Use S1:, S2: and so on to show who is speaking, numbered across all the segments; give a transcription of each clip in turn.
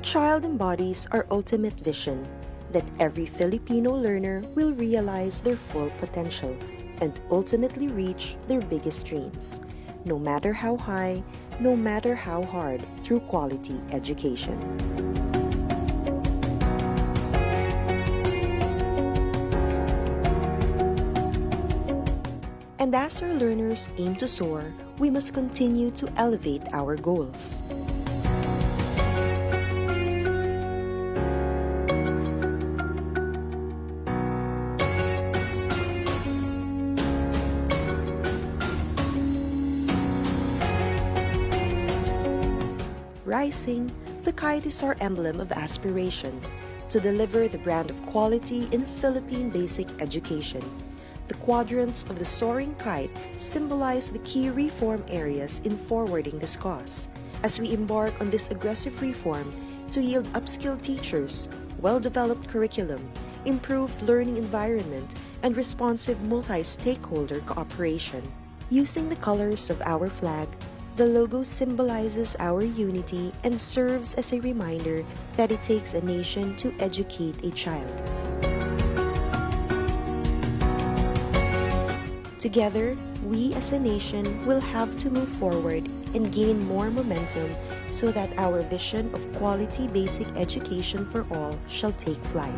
S1: child embodies our ultimate vision, that every Filipino learner will realize their full potential and ultimately reach their biggest dreams, no matter how high, no matter how hard, through quality education. And as our learners aim to soar, we must continue to elevate our goals. Rising, the kite is our emblem of aspiration to deliver the brand of quality in Philippine basic education. The quadrants of the soaring kite symbolize the key reform areas in forwarding this cause, as we embark on this aggressive reform to yield upskilled teachers, well-developed curriculum, improved learning environment, and responsive multi-stakeholder cooperation. Using the colors of our flag, the logo symbolizes our unity and serves as a reminder that it takes a nation to educate a child. Together, we as a nation will have to move forward and gain more momentum so that our vision of quality basic education for all shall take flight.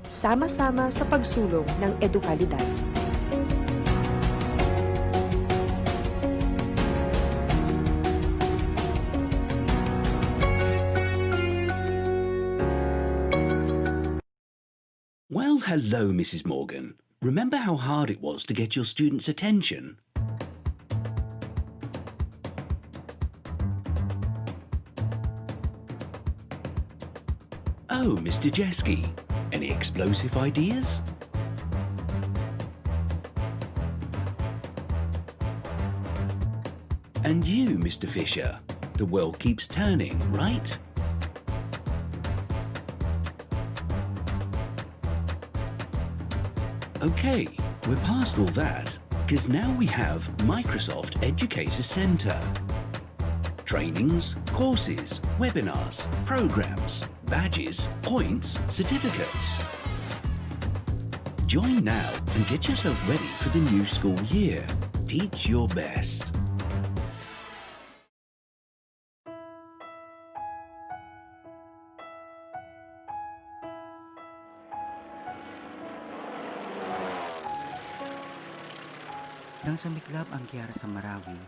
S1: Sama-sama sa pagsulong ng edukalidad.
S2: Well, hello, Mrs. Morgan. Remember how hard it was to get your students' attention? Oh, Mr. Jeski, any explosive ideas? And you, Mr. Fisher, the world keeps turning, right? Okay, we're past all that, because now we have Microsoft Educator Center. Trainings, courses, webinars, programs, badges, points, certificates. Join now and get yourself ready for the new school year. Teach your best.
S3: Nang sumiklab ang giyera sa Marawi,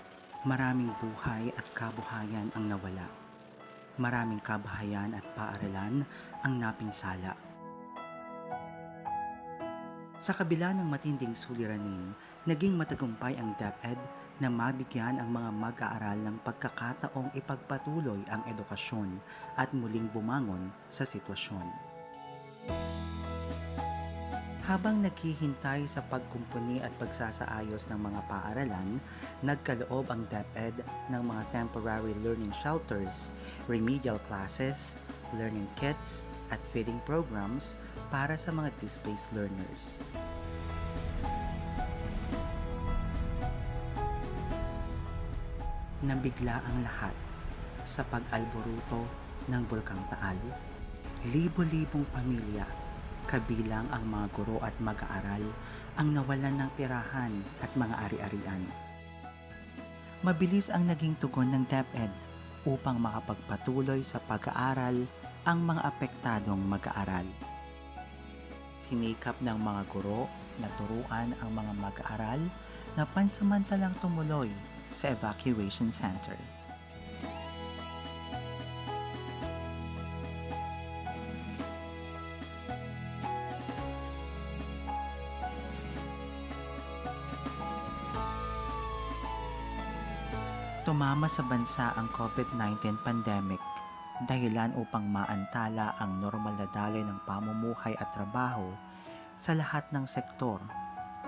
S3: maraming buhay at kabuhayan ang nawala. Maraming kabahayan at paaralan ang napinsala. Sa kabila ng matinding suliranin, naging matagumpay ang DepEd na mabigyan ang mga mag-aaral ng pagkakataong ipagpatuloy ang edukasyon at muling bumangon sa sitwasyon. Habang naghihintay sa pagkumpuni at pagsasaayos ng mga paaralan, nagkaloob ang DepEd ng mga temporary learning shelters, remedial classes, learning kits, at feeding programs para sa mga displaced learners. Nabigla ang lahat sa pag-alboruto ng Bulkang Taal. Libo-libong pamilya, kabilang ang mga guro at mag-aaral, ang nawalan ng tirahan at mga ari-arian. Mabilis ang naging tugon ng DepEd upang makapagpatuloy sa pag-aaral ang mga apektadong mag-aaral. Sinikap ng mga guro na turuan ang mga mag-aaral na pansamantalang tumuloy sa evacuation center. Tumama sa bansa ang COVID-19 pandemic, dahilan upang maantala ang normal na daloy ng pamumuhay at trabaho sa lahat ng sektor,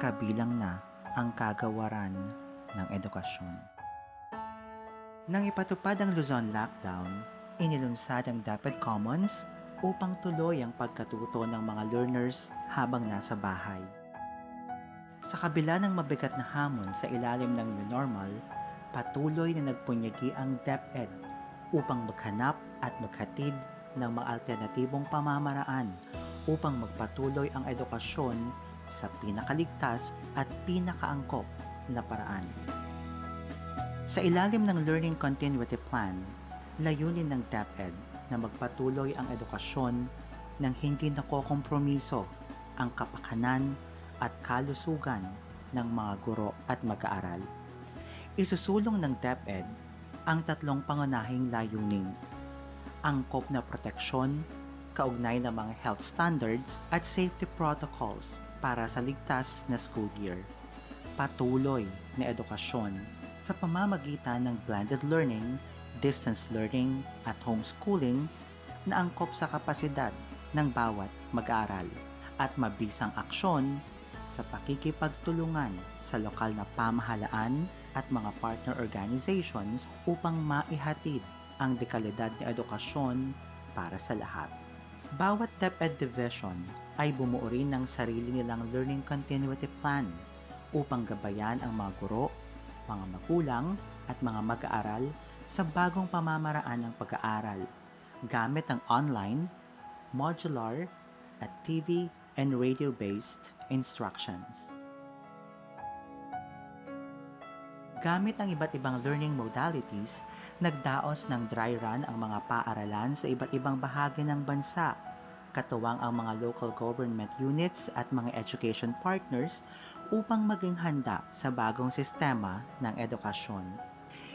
S3: kabilang na ang kagawaran ng edukasyon. Nang ipatupad ang Luzon lockdown, inilunsad ang DepEd Commons upang tuloy ang pagkatuto ng mga learners habang nasa bahay. Sa kabila ng mabigat na hamon sa ilalim ng new normal, patuloy na nagpunyagi ang DepEd upang maghanap at maghatid ng mga alternatibong pamamaraan upang magpatuloy ang edukasyon sa pinakaligtas at pinakaangkop na paraan. Sa ilalim ng Learning Continuity Plan, layunin ng DepEd na magpatuloy ang edukasyon nang hindi nakokompromiso ang kapakanan at kalusugan ng mga guro at mag-aaral. Isusulong ng DepEd ang tatlong pangunahing layunin: angkop na proteksyon, kaugnay ng mga health standards at safety protocols para sa ligtas na school year, patuloy na edukasyon sa pamamagitan ng blended learning, distance learning at homeschooling na angkop sa kapasidad ng bawat mag-aaral, at mabisang aksyon sa pakikipagtulungan sa lokal na pamahalaan at mga partner organizations upang maihatid ang dekalidad na edukasyon para sa lahat. Bawat DepEd division ay bumuo rin ng sarili nilang Learning Continuity Plan upang gabayan ang mga guro, mga magulang at mga mag-aaral sa bagong pamamaraan ng pag-aaral gamit ang online, modular at TV and radio-based instructions. Gamit ang iba't ibang learning modalities, nagdaos ng dry run ang mga paaralan sa iba't ibang bahagi ng bansa, katuwang ang mga local government units at mga education partners upang maging handa sa bagong sistema ng edukasyon.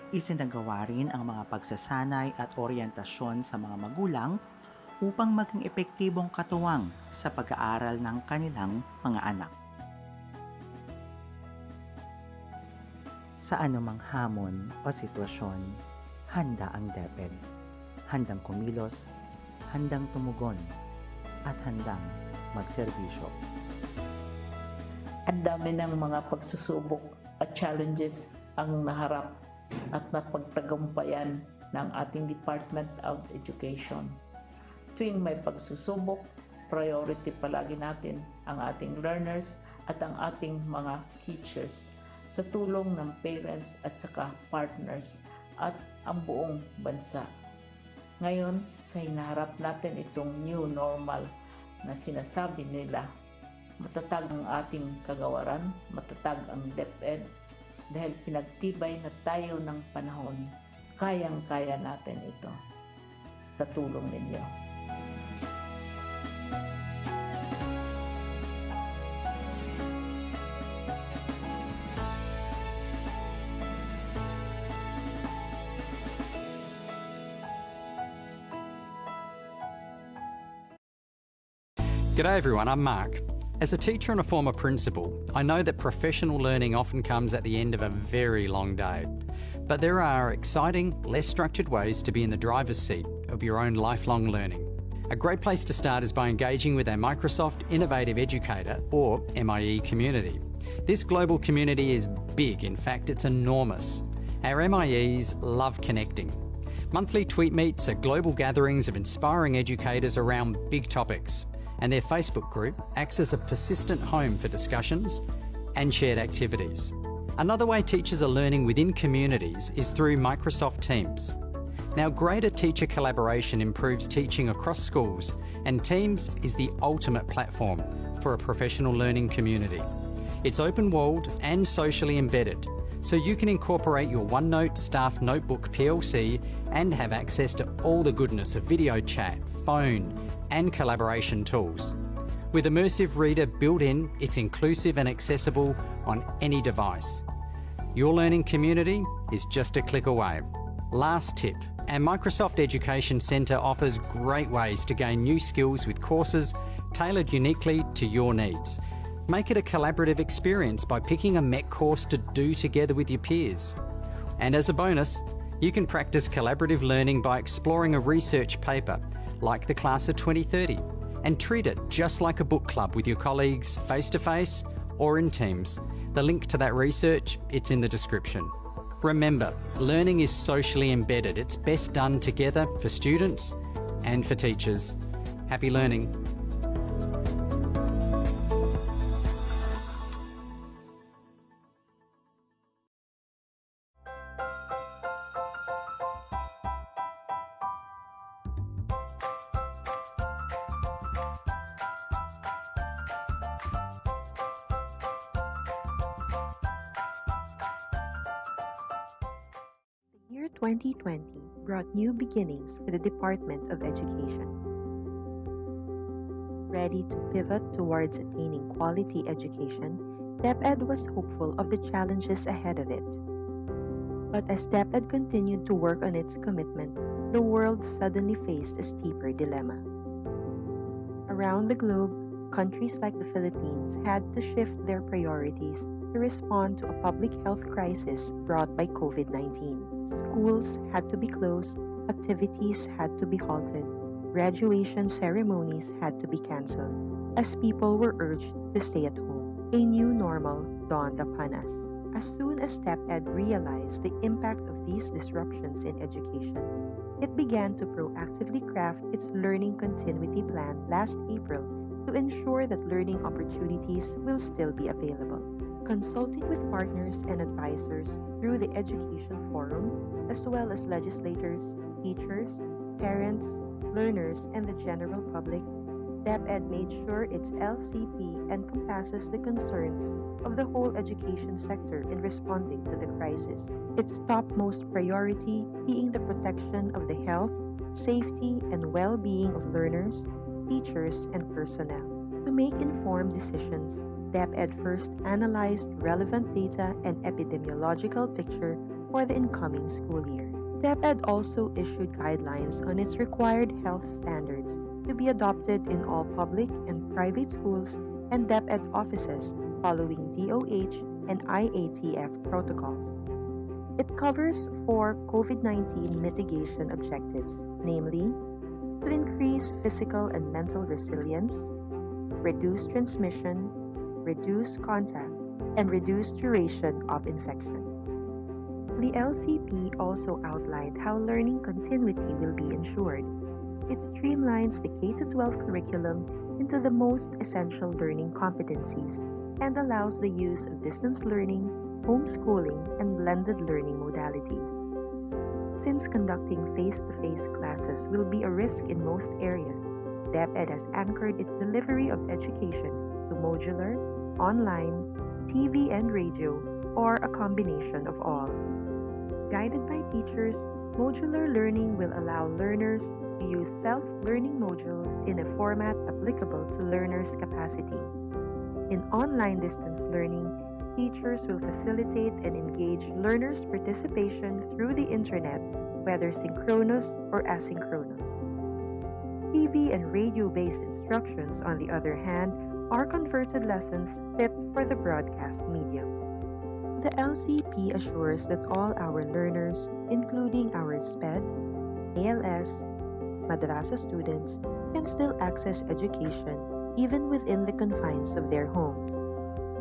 S3: Isinagawa rin ang mga pagsasanay at oryentasyon sa mga magulang upang maging epektibong katuwang sa pag-aaral ng kanilang mga anak. Sa anumang hamon o sitwasyon, handa ang DepEd. Handang kumilos, handang tumugon, at handang magserbisyo.
S4: Ang dami ng mga pagsusubok at challenges ang naharap at napagtagumpayan ng ating Department of Education. Tuwing may pagsusubok, priority palagi natin ang ating learners at ang ating mga teachers sa tulong ng parents at saka partners at ang buong bansa. Ngayon, sa hinaharap natin itong new normal na sinasabi nila, matatag ang ating kagawaran, matatag ang DepEd dahil pinagtibay na tayo ng panahon. Kayang-kaya natin ito sa tulong ninyo.
S5: G'day everyone, I'm Mark. As a teacher and a former principal, I know that professional learning often comes at the end of a very long day. But there are exciting, less structured ways to be in the driver's seat of your own lifelong learning. A great place to start is by engaging with our Microsoft Innovative Educator, or MIE community. This global community is big, in fact it's enormous. Our MIEs love connecting. Monthly tweet meets are global gatherings of inspiring educators around big topics, and their Facebook group acts as a persistent home for discussions and shared activities. Another way teachers are learning within communities is through Microsoft Teams. Now, greater teacher collaboration improves teaching across schools, and Teams is the ultimate platform for a professional learning community. It's open-walled and socially embedded, so you can incorporate your OneNote Staff Notebook PLC and have access to all the goodness of video chat, phone, and collaboration tools. With Immersive Reader built in, it's inclusive and accessible on any device. Your learning community is just a click away. Last tip, our Microsoft Education Centre offers great ways to gain new skills with courses tailored uniquely to your needs. Make it a collaborative experience by picking a MEC course to do together with your peers. And as a bonus, you can practice collaborative learning by exploring a research paper like the Class of 2030 and treat it just like a book club with your colleagues face-to-face or in Teams. The link to that research, it's in the description. Remember, learning is socially embedded. It's best done together for students and for teachers. Happy learning.
S1: 2020 brought new beginnings for the Department of Education. Ready to pivot towards attaining quality education, DepEd was hopeful of the challenges ahead of it. But as DepEd continued to work on its commitment, the world suddenly faced a steeper dilemma. Around the globe, countries like the Philippines had to shift their priorities to respond to a public health crisis brought by COVID-19. Schools had to be closed, activities had to be halted, graduation ceremonies had to be canceled, as people were urged to stay at home. A new normal dawned upon us. As soon as DepEd realized the impact of these disruptions in education, it began to proactively craft its learning continuity plan last April to ensure that learning opportunities will still be available. Consulting with partners and advisors through the Education Forum, as well as legislators, teachers, parents, learners, and the general public, DepEd made sure its LCP encompasses the concerns of the whole education sector in responding to the crisis. Its topmost priority being the protection of the health, safety, and well-being of learners, teachers, and personnel. To make informed decisions, DepEd first analyzed relevant data and epidemiological picture for the incoming school year. DepEd also issued guidelines on its required health standards to be adopted in all public and private schools and DepEd offices following DOH and IATF protocols. It covers 4 COVID-19 mitigation objectives, namely, to increase physical and mental resilience, reduce transmission, reduce contact, and reduce duration of infection. The LCP also outlined how learning continuity will be ensured. It streamlines the K-12 curriculum into the most essential learning competencies and allows the use of distance learning, homeschooling, and blended learning modalities. Since conducting face-to-face classes will be a risk in most areas, DepEd has anchored its delivery of education to modular, online, TV and radio, or a combination of all. Guided by teachers, modular learning will allow learners to use self-learning modules in a format applicable to learners' capacity. In online distance learning, teachers will facilitate and engage learners' participation through the internet, whether synchronous or asynchronous. TV and radio-based instructions, on the other hand, are converted lessons fit for the broadcast medium. The LCP assures that all our learners, including our SPED, ALS, Madrasa students, can still access education even within the confines of their homes,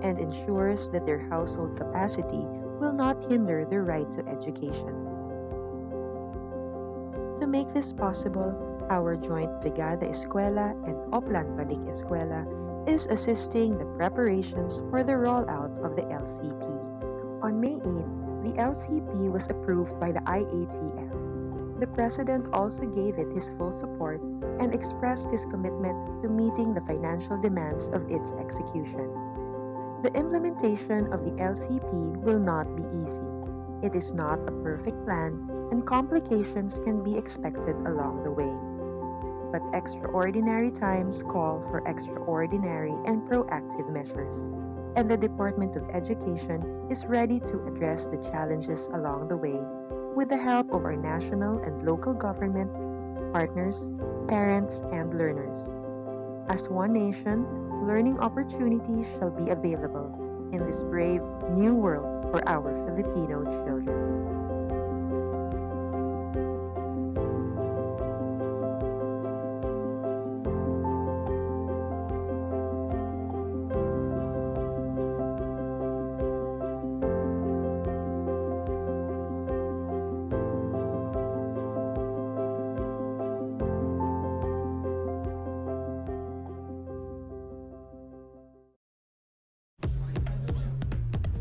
S1: and ensures that their household capacity will not hinder their right to education. To make this possible, our joint Brigada Eskwela and Oplan Balik Eskwela is assisting the preparations for the rollout of the LCP. On May 8, the LCP was approved by the IATF. The President also gave it his full support and expressed his commitment to meeting the financial demands of its execution. The implementation of the LCP will not be easy. It is not a perfect plan, and complications can be expected along the way. But extraordinary times call for extraordinary and proactive measures, and the Department of Education is ready to address the challenges along the way with the help of our national and local government, partners, parents, and learners. As one nation, learning opportunities shall be available in this brave new world for our Filipino children.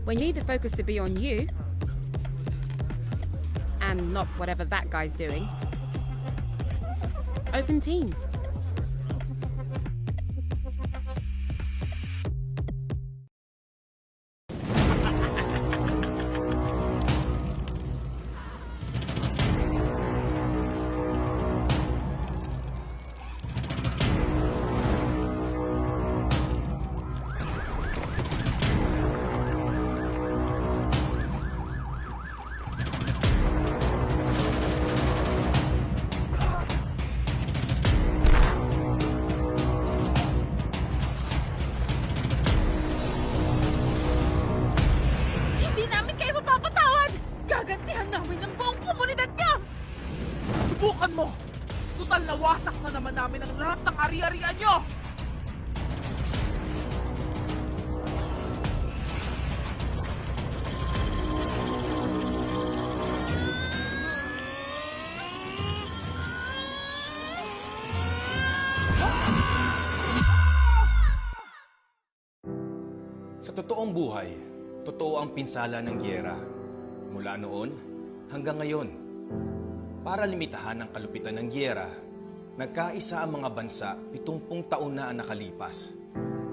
S6: When you need the focus to be on you and not whatever that guy's doing, open Teams.
S7: Subukan mo! Tutal nawasak na naman namin ang lahat ng ari-arian nyo!
S8: Sa totoong buhay, totoo ang pinsala ng giyera. Mula noon hanggang ngayon. Para limitahan ang kalupitan ng giyera, nagkaisa ang mga bansa 70 taon na ang nakalipas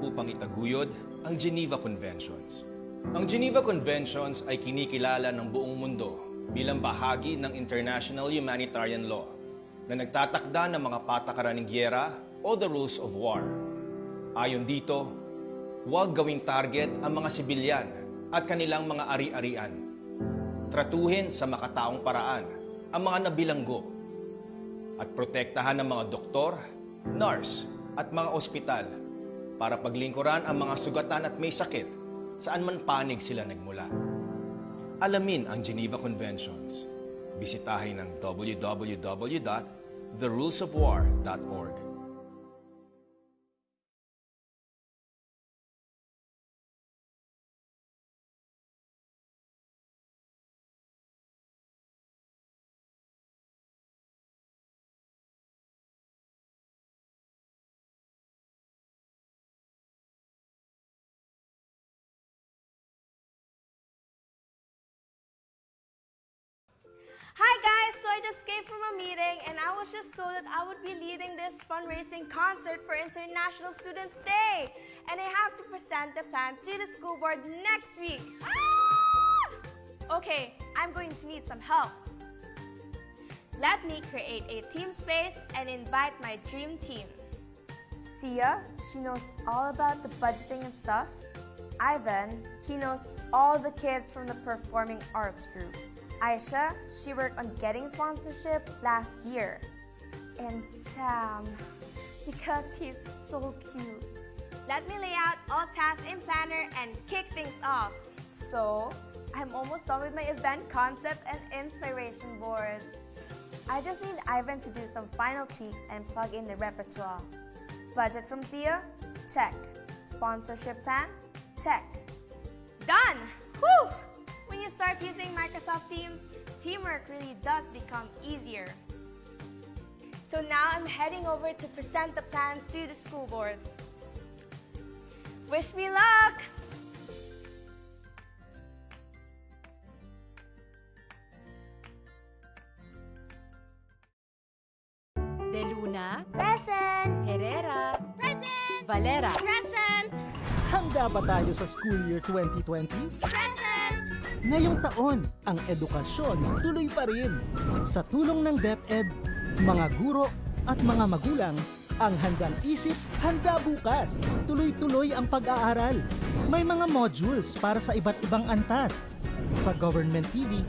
S8: upang itaguyod ang Geneva Conventions. Ang Geneva Conventions ay kinikilala ng buong mundo bilang bahagi ng International Humanitarian Law na nagtatakda ng mga patakaran ng giyera o the rules of war. Ayon dito, huwag gawing target ang mga sibilyan at kanilang mga ari-arian. Tratuhin sa makataong paraan ang mga nabilanggo at protektahan ng mga doktor, nurse at mga ospital para paglingkuran ang mga sugatan at may sakit saan man panig sila nagmula. Alamin ang Geneva Conventions. Bisitahin ang www.therulesofwar.org.
S9: Hi guys! So I just came from a meeting and I was just told that I would be leading this fundraising concert for International Students Day. And I have to present the plan to the school board next week. Okay, I'm going to need some help. Let me create a team space and invite my dream team. Sia, she knows all about the budgeting and stuff. Ivan, he knows all the kids from the performing arts group. Aisha, she worked on getting sponsorship last year. And Sam, because he's so cute. Let me lay out all tasks in Planner and kick things off. So, I'm almost done with my event concept and inspiration board. I just need Ivan to do some final tweaks and plug in the repertoire. Budget from Sia? Check. Sponsorship plan? Check. Done! Whew! When you start using Microsoft Teams, teamwork really does become easier. So now I'm heading over to present the plan to the school board. Wish me luck!
S10: De Luna,
S9: Present!
S10: Herrera,
S9: Present!
S10: Valera.
S9: Present!
S11: Handa ba tayo sa school year 2020?
S9: Present!
S11: Ngayong taon, ang edukasyon tuloy pa rin. Sa tulong ng DepEd, mga guro at mga magulang, ang handang isip, handa bukas. Tuloy-tuloy ang pag-aaral. May mga modules para sa iba't ibang antas. Sa government TV,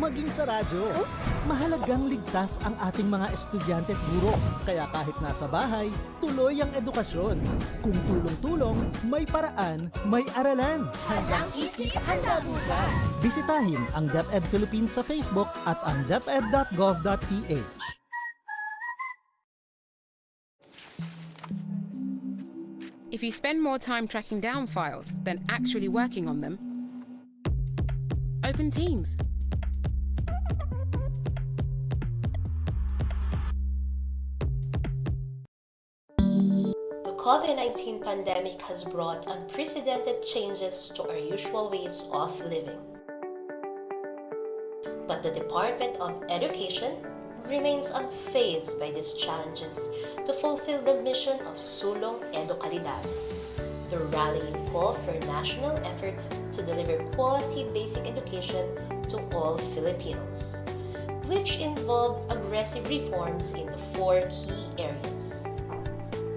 S11: maging sa radyo. Mahalagang ligtas ang ating mga estudyante at guro. Kaya kahit nasa bahay, tuloy ang edukasyon. Kung tulong-tulong, may paraan, may aralan. Handang isip, handa bukas. Bisitahin ang DepEd Philippines sa Facebook at ang deped.gov.ph.
S6: If you spend more time tracking down files than actually working on them, open Teams.
S12: The COVID-19 pandemic has brought unprecedented changes to our usual ways of living. But the Department of Education remains unfazed by these challenges to fulfill the mission of Sulong Edukalidad, the rallying call for national effort to deliver quality basic education to all Filipinos, which involve aggressive reforms in the 4 key areas: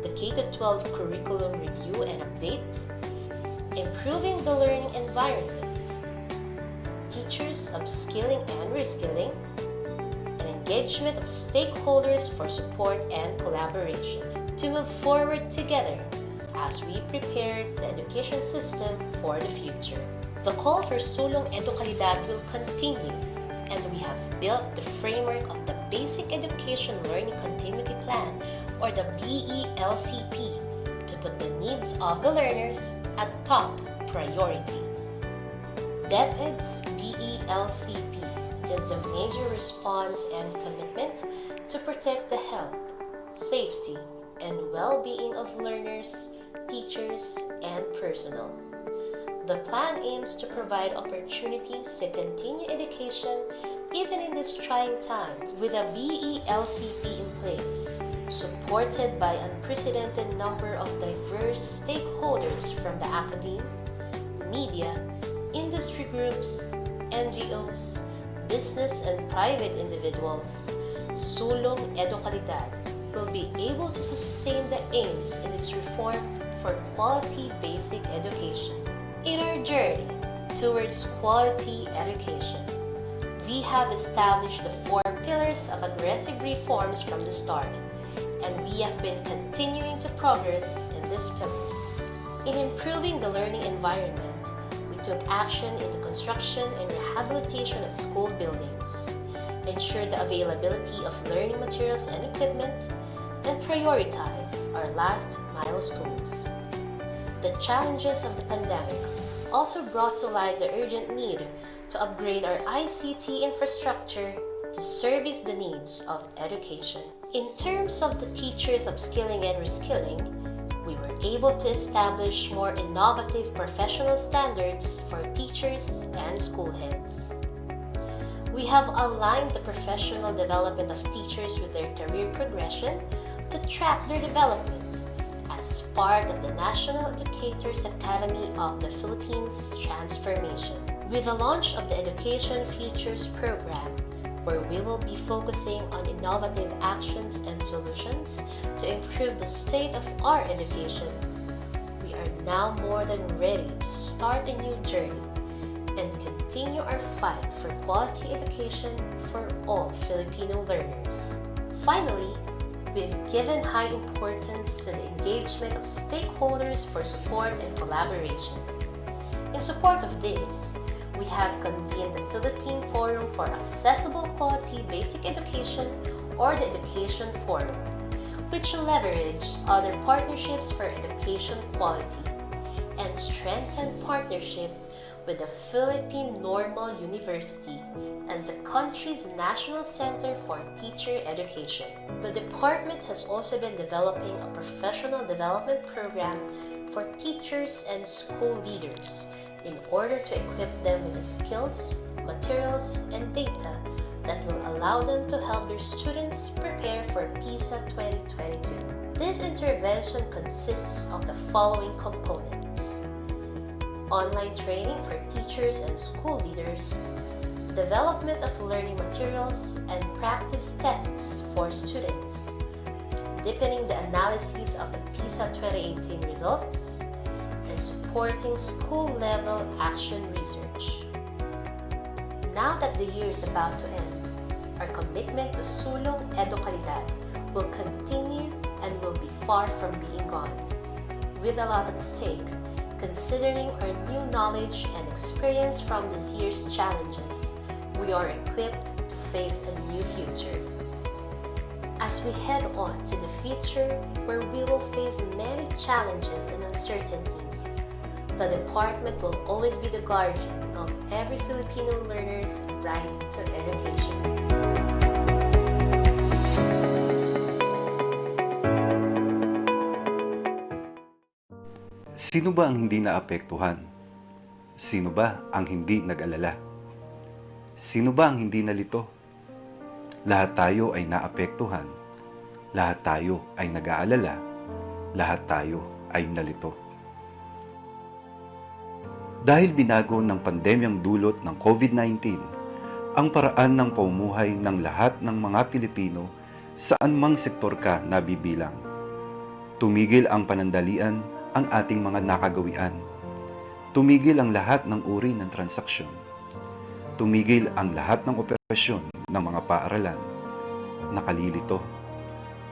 S12: the K-12 curriculum review and update, improving the learning environment, teachers upskilling and reskilling, engagement of stakeholders for support and collaboration to move forward together as we prepare the education system for the future. The call for Sulong Edukalidad will continue, and we have built the framework of the Basic Education Learning Continuity Plan, or the BELCP, to put the needs of the learners at top priority. DepEd's BELCP is the major response and commitment to protect the health, safety, and well-being of learners, teachers, and personnel. The plan aims to provide opportunities to continue education even in these trying times with a BELCP in place, supported by an unprecedented number of diverse stakeholders from the academe, media, industry groups, NGOs, business and private individuals. Sulong Edukalidad will be able to sustain the aims in its reform for quality basic education. In our journey towards quality education, we have established the 4 pillars of aggressive reforms from the start, and we have been continuing to progress in these pillars. In improving the learning environment, we took action in the construction and rehabilitation of school buildings, ensured the availability of learning materials and equipment, and prioritized our last mile schools. The challenges of the pandemic also brought to light the urgent need to upgrade our ICT infrastructure to service the needs of education. In terms of the teachers' upskilling and reskilling, we were able to establish more innovative professional standards for teachers and school heads. We have aligned the professional development of teachers with their career progression to track their development as part of the National Educators Academy of the Philippines transformation. With the launch of the Education Futures program, where we will be focusing on innovative actions and solutions to improve the state of our education, we are now more than ready to start a new journey and continue our fight for quality education for all Filipino learners. Finally, we've given high importance to the engagement of stakeholders for support and collaboration. In support of this, we have convened the Philippine Forum for Accessible Quality Basic Education, or the Education Forum, which will leverage other partnerships for education quality and strengthen partnership with the Philippine Normal University as the country's national center for teacher education. The department has also been developing a professional development program for teachers and school leaders in order to equip them with the skills, materials, and data that will allow them to help their students prepare for PISA 2022. This intervention consists of the following components: online training for teachers and school leaders, development of learning materials and practice tests for students, deepening the analysis of the PISA 2018 results, and supporting school-level action research. Now that the year is about to end, our commitment to Sulong Edukalidad will continue and will be far from being gone. With a lot at stake, considering our new knowledge and experience from this year's challenges, we are equipped to face a new future. As we head on to the future where we will face many challenges and uncertainties, the department will always be the guardian of every Filipino learner's right to education.
S13: Sino ba ang hindi naapektuhan? Sino ba ang hindi nag-alala? Sino ba ang hindi nalito? Lahat tayo ay naapektuhan. Lahat tayo ay nag-aalala. Lahat tayo ay nalito. Dahil binago ng pandemyang dulot ng COVID-19 ang paraan ng pamumuhay ng lahat ng mga Pilipino saan mang sektor ka nabibilang. Tumigil ang panandalian ang ating mga nakagawian. Tumigil ang lahat ng uri ng transaksyon. Tumigil ang lahat ng operasyon ng mga paaralan. Nakalilito.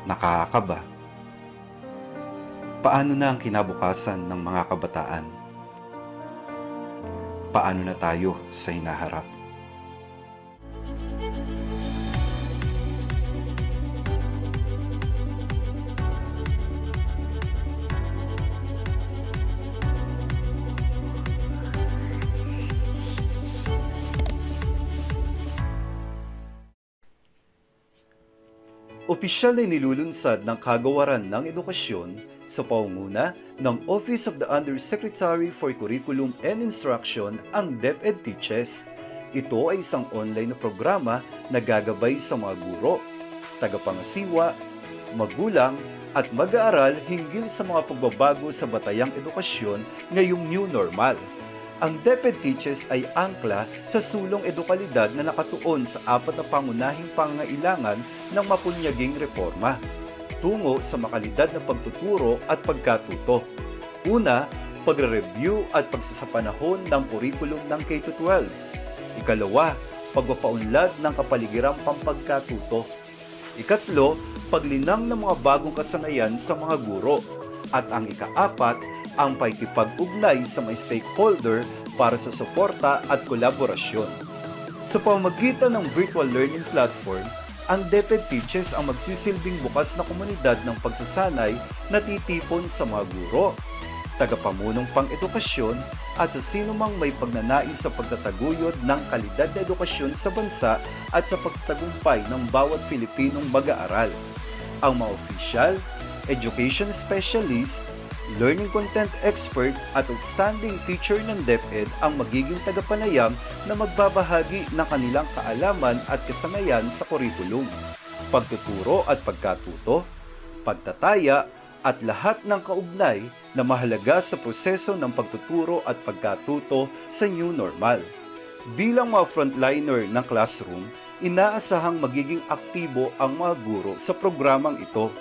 S13: Nakakakaba. Paano na ang kinabukasan ng mga kabataan? Paano na tayo sa hinaharap? Opisyal na nilulunsad ng Kagawaran ng Edukasyon sa pangunguna ng Office of the Undersecretary for Curriculum and Instruction ang DepEd Teaches. Ito ay isang online na programa na gagabay sa mga guro, tagapangasiwa, magulang at mag-aaral hinggil sa mga pagbabago sa batayang edukasyon ngayong new normal. Ang DepEd Teaches ay angkla sa sulong edukalidad na nakatuon sa apat na pangunahing pangangailangan ng mapunyaging reforma tungo sa makalidad na pagtuturo at pagkatuto. Una, pagre-review at pagsasapanahon ng kurikulum ng K-12. Ikalawa, pagpapaunlad ng kapaligiran pampagkatuto. Ikatlo, paglinang ng mga bagong kasanayan sa mga guro. At ang ikaapat, ang pakikipag-ugnay sa mga stakeholder para sa suporta at kolaborasyon. Sa pamamagitan ng virtual learning platform, ang DepEd Teaches ang magsisilbing bukas na komunidad ng pagsasanay na titipon sa mga guro, tagapamunong pang-edukasyon at sa sinumang may pagnanais sa pagtataguyod ng kalidad na edukasyon sa bansa at sa pagtagumpay ng bawat Filipinong mag-aaral. Ang mga opisyal, education specialist, learning content expert at outstanding teacher ng DepEd ang magiging tagapanayam na magbabahagi ng kanilang kaalaman at kasanayan sa kurikulum, pagtuturo at pagkatuto, pagtataya at lahat ng kaugnay na mahalaga sa proseso ng pagtuturo at pagkatuto sa new normal. Bilang mga frontliner ng classroom, inaasahang magiging aktibo ang mga guro sa programang ito.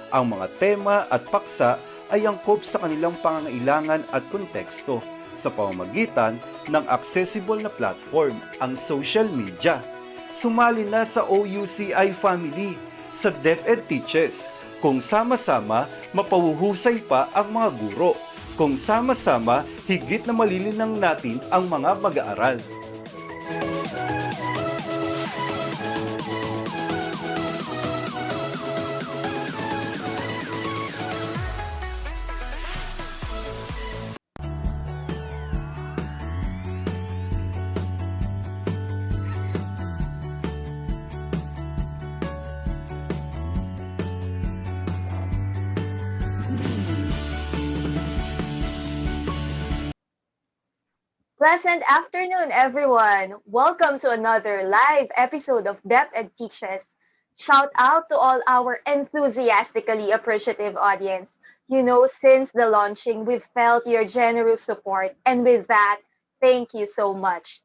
S13: Ang mga tema at paksa ay angkop sa kanilang pangangailangan at konteksto sa pamamagitan ng accessible na platform, ang social media. Sumali na sa OUCI family sa DepEd Teaches kung sama-sama mapahuhusay pa ang mga guro, kung sama-sama higit na malilinang natin ang mga mag-aaral.
S14: Pleasant afternoon, everyone. Welcome to another live episode of DepEd Teaches. Shout out to all our enthusiastically appreciative audience. You know, since the launching, we've felt your generous support, and with that, thank you so much.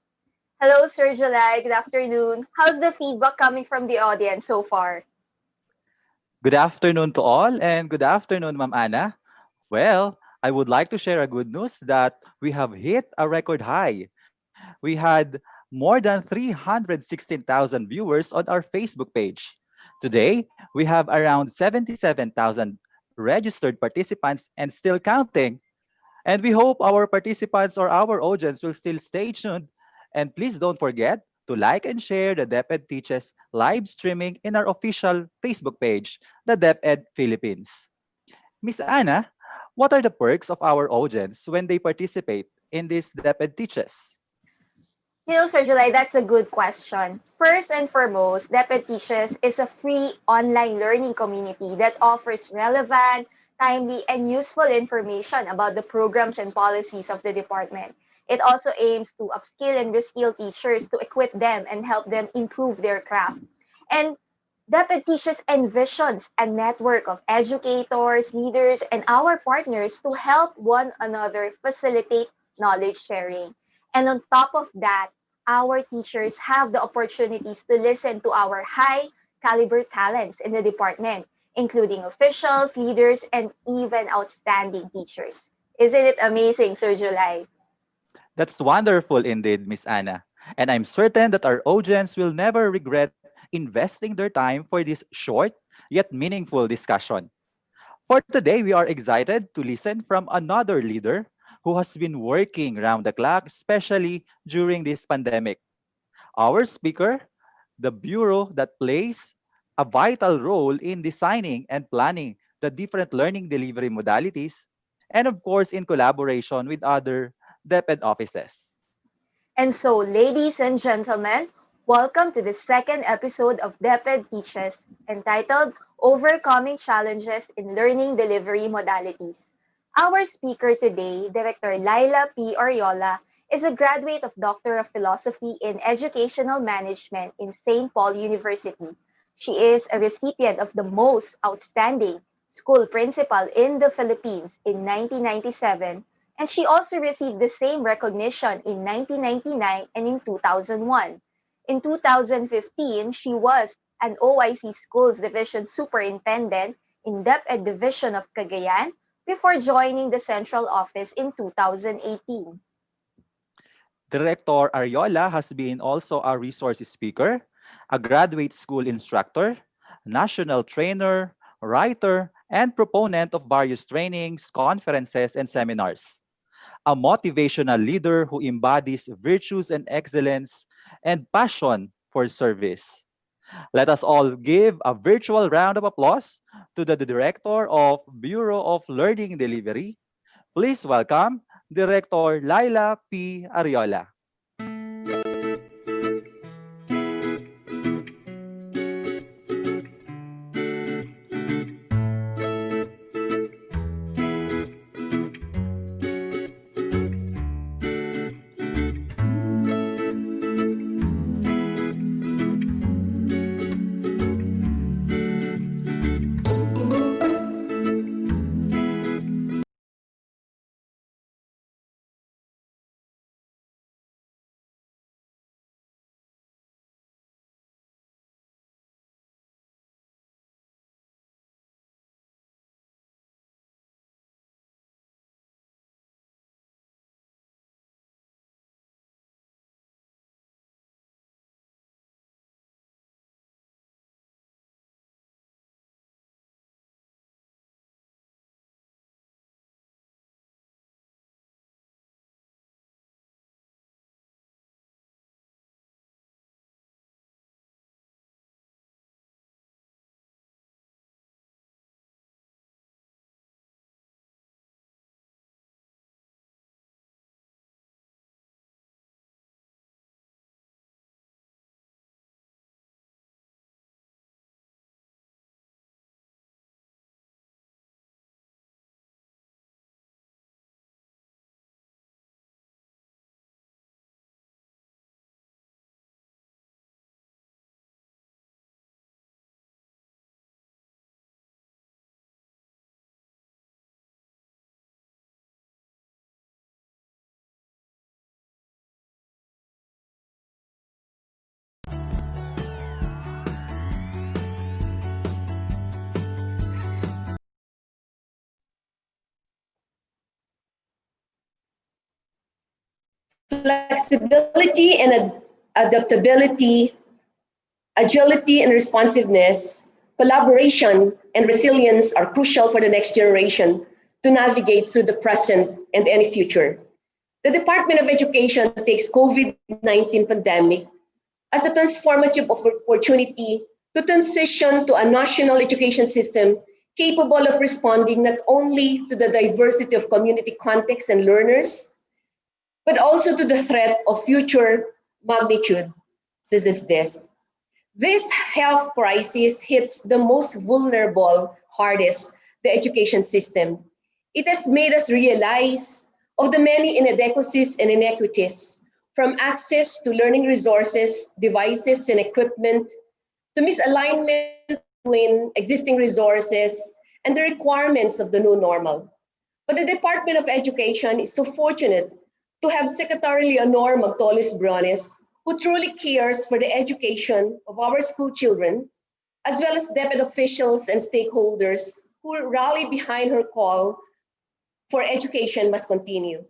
S14: Hello, Sir July. Good afternoon. How's the feedback coming from the audience so far?
S15: Good afternoon to all and good afternoon, Ma'am Ana. Well, I would like to share a good news that we have hit a record high. We had more than 316,000 viewers on our Facebook page. Today, we have around 77,000 registered participants and still counting. And we hope our participants or our audience will still stay tuned. And please don't forget to like and share the DepEd Teaches live streaming in our official Facebook page, the DepEd Philippines. Miss Anna, what are the perks of our audience when they participate in this DepEd Teaches?
S14: You know, Sir July, that's a good question. First and foremost, DepEd Teaches is a free online learning community that offers relevant, timely, and useful information about the programs and policies of the department. It also aims to upskill and reskill teachers to equip them and help them improve their craft. And DepEd Teaches envisions a network of educators, leaders, and our partners to help one another facilitate knowledge sharing. And on top of that, our teachers have the opportunities to listen to our high caliber talents in the department, including officials, leaders, and even outstanding teachers. Isn't it amazing, Sir July?
S15: That's wonderful indeed, Miss Anna. And I'm certain that our audience will never regret investing their time for this short yet meaningful discussion. For today, we are excited to listen from another leader who has been working round the clock, especially during this pandemic. Our speaker, the bureau that plays a vital role in designing and planning the different learning delivery modalities, and of course, in collaboration with other DepEd offices.
S14: And so, ladies and gentlemen, Welcome to the second episode of DepEd Teaches, entitled Overcoming Challenges in Learning Delivery Modalities. Our speaker today, Director Laila P. Oriola, is a graduate of Doctor of Philosophy in Educational Management in St. Paul University. She is a recipient of the Most Outstanding School Principal in the Philippines in 1997, and she also received the same recognition in 1999 and in 2001. In 2015, she was an OIC Schools Division Superintendent in DepEd Division of Cagayan before joining the central office in 2018.
S15: Director Ariola has been also a resource speaker, a graduate school instructor, national trainer, writer, and proponent of various trainings, conferences, and seminars. A motivational leader who embodies virtues and excellence and passion for service. Let us all give a virtual round of applause to the Director of Bureau of Learning Delivery. Please welcome Director Laila P. Ariola.
S16: Flexibility and adaptability, agility and responsiveness, collaboration and resilience are crucial for the next generation to navigate through the present and any future. The Department of Education takes COVID-19 pandemic as a transformative opportunity to transition to a national education system capable of responding not only to the diversity of community contexts and learners, but also to the threat of future magnitude, such as this. This health crisis hits the most vulnerable hardest, the education system. It has made us realize of the many inadequacies and inequities, from access to learning resources, devices, and equipment, to misalignment between existing resources and the requirements of the new normal. But the Department of Education is so fortunate to have Secretary Leonor Magtolis Briones, who truly cares for the education of our school children, as well as DepEd officials and stakeholders who rally behind her call for education must continue.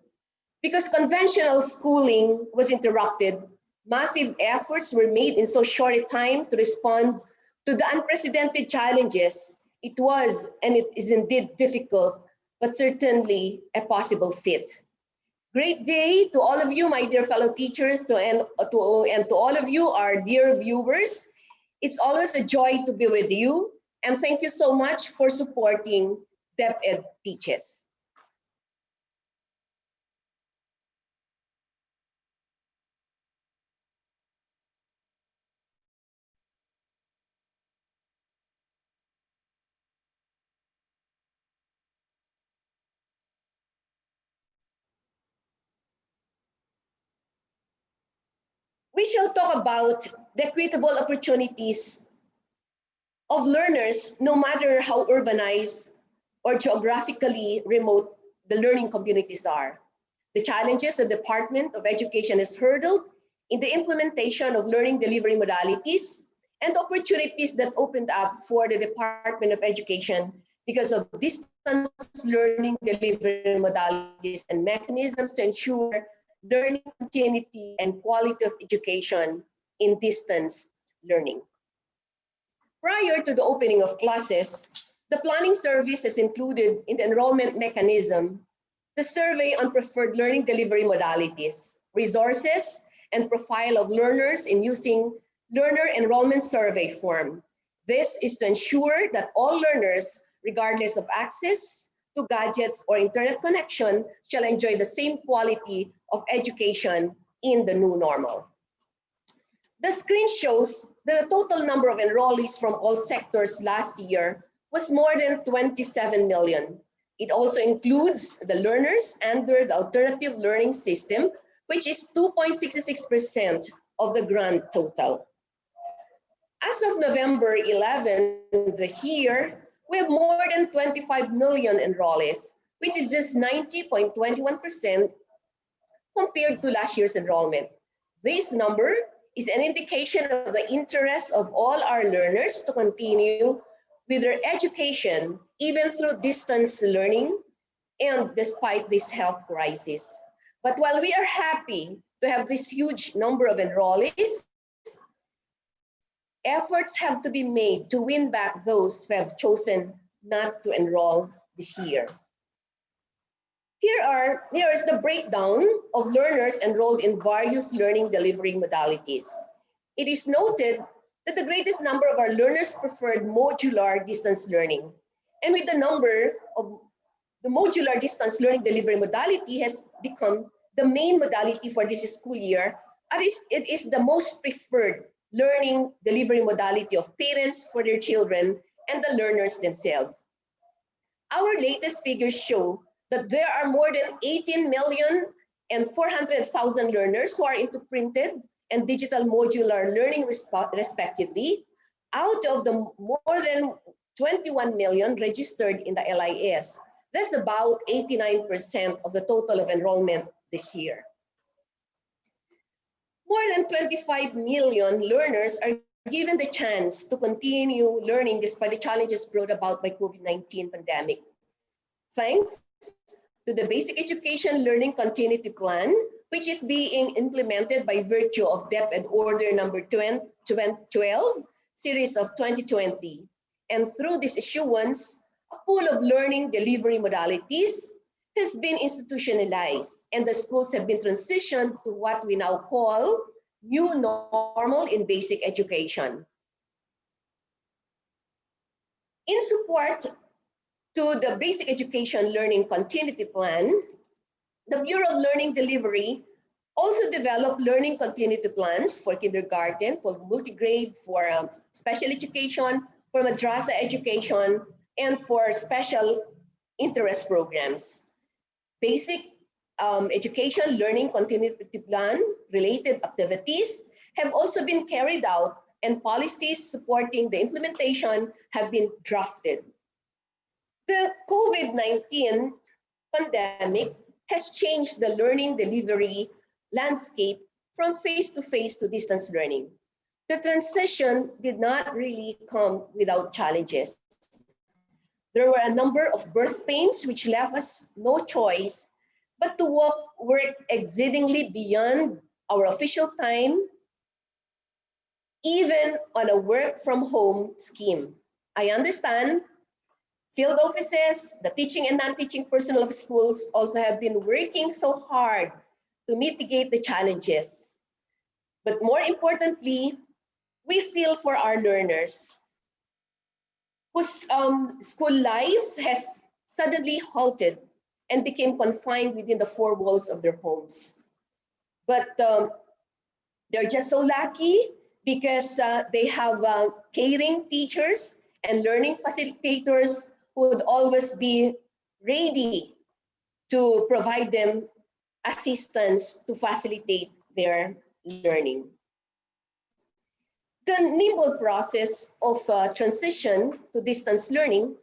S16: Because conventional schooling was interrupted, massive efforts were made in so short a time to respond to the unprecedented challenges. It was, and it is indeed difficult, but certainly a possible fit. Great day to all of you, my dear fellow teachers, and to all of you, our dear viewers. It's always a joy to be with you, and thank you so much for supporting DepEd Teaches. We shall talk about the equitable opportunities of learners, no matter how urbanized or geographically remote the learning communities are. The challenges the Department of Education has hurdled in the implementation of learning delivery modalities and opportunities that opened up for the Department of Education because of distance learning delivery modalities and mechanisms to ensure learning continuity and quality of education in distance learning. Prior to the opening of classes, the planning service has included in the enrollment mechanism the survey on preferred learning delivery modalities, resources, and profile of learners in using learner enrollment survey form. This is to ensure that all learners, regardless of access to gadgets or internet connection, shall enjoy the same quality of education in the new normal. The screen shows that the total number of enrollees from all sectors last year was more than 27 million. It also includes the learners under the alternative learning system, which is 2.66% of the grand total. As of November 11 this year, we have more than 25 million enrollees, which is just 90.21% compared to last year's enrollment. This number is an indication of the interest of all our learners to continue with their education, even through distance learning and despite this health crisis. But while we are happy to have this huge number of enrollees, efforts have to be made to win back those who have chosen not to enroll this year. Here is the breakdown of learners enrolled in various learning delivery modalities. It is noted that the greatest number of our learners preferred modular distance learning. And with the number of the modular distance learning delivery modality has become the main modality for this school year, it is the most preferred learning delivery modality of parents for their children and the learners themselves. Our latest figures show that there are more than 18 million and 400,000 learners who are into printed and digital modular learning respectively, out of the more than 21 million registered in the LIS. That's about 89% of the total of enrollment this year. More than 25 million learners are given the chance to continue learning despite the challenges brought about by COVID-19 pandemic. Thanks to the Basic Education Learning Continuity Plan, which is being implemented by virtue of DepEd Order number 12, series of 2020. And through this issuance, a pool of learning delivery modalities has been institutionalized, and the schools have been transitioned to what we now call new normal in basic education. In support to the Basic Education Learning Continuity Plan, the Bureau of Learning Delivery also developed learning continuity plans for kindergarten, for multigrade, for special education, for madrasa education, and for special interest programs. Basic education learning continuity plan related activities have also been carried out, and policies supporting the implementation have been drafted. The COVID-19 pandemic has changed the learning delivery landscape from face-to-face to distance learning. The transition did not really come without challenges. There were a number of birth pains which left us no choice but to work exceedingly beyond our official time, even on a work from home scheme. I understand field offices, the teaching and non-teaching personnel of schools also have been working so hard to mitigate the challenges. But more importantly, we feel for our learners whose school life has suddenly halted and became confined within the four walls of their homes. But they're just so lucky because they have caring teachers and learning facilitators who would always be ready to provide them assistance to facilitate their learning. The nimble process of transition to distance learning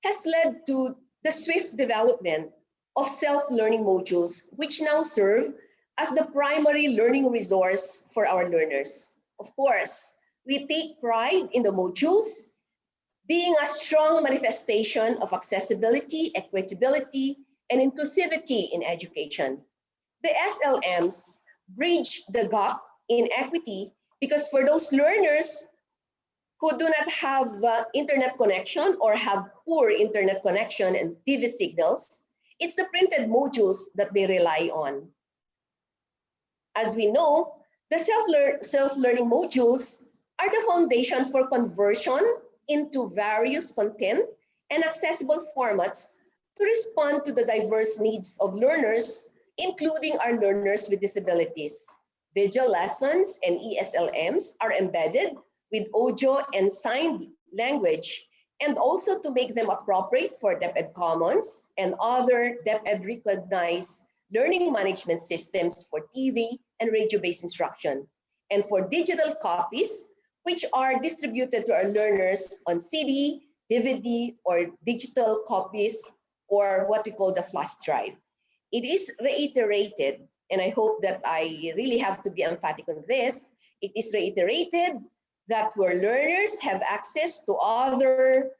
S16: has led to the swift development of self-learning modules, which now serve as the primary learning resource for our learners. Of course, we take pride in the modules being a strong manifestation of accessibility, equitability, and inclusivity in education. The SLMs bridge the gap in equity because for those learners who do not have internet connection or have poor internet connection and TV signals, it's the printed modules that they rely on. As we know, the self-learning modules are the foundation for conversion into various content and accessible formats to respond to the diverse needs of learners, including our learners with disabilities. Visual lessons and ESLMs are embedded with audio and signed language, and also to make them appropriate for DepEd Commons and other DepEd recognized learning management systems for TV and radio-based instruction, and for digital copies, which are distributed to our learners on CD, DVD, or digital copies, or what we call the flash drive. It is reiterated, and I hope that I really have to be emphatic on this, it is reiterated that where learners have access to other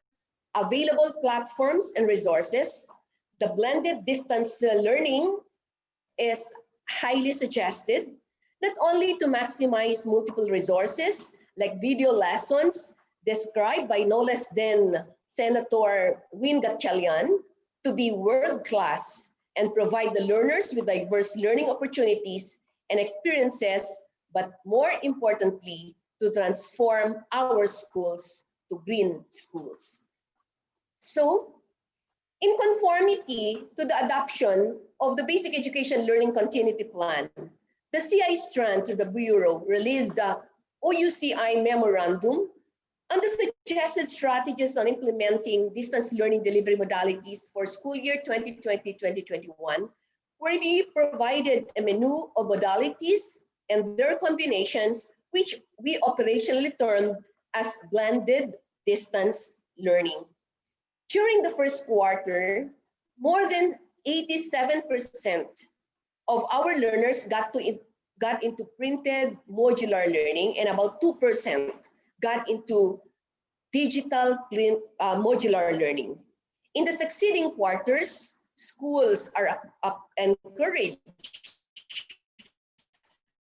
S16: available platforms and resources, the blended distance learning is highly suggested, not only to maximize multiple resources like video lessons described by no less than Senator Win Gatchalian to be world-class and provide the learners with diverse learning opportunities and experiences, but more importantly, to transform our schools to green schools. So, in conformity to the adoption of the Basic Education Learning Continuity Plan, the CI strand through the Bureau released the OUCI Memorandum on the suggested strategies on implementing distance learning delivery modalities for school year 2020-2021, where we provided a menu of modalities and their combinations, which we operationally termed as blended distance learning. During the first quarter, more than 87% of our learners got into printed modular learning, and about 2% got into digital modular learning. In the succeeding quarters, schools are encouraged to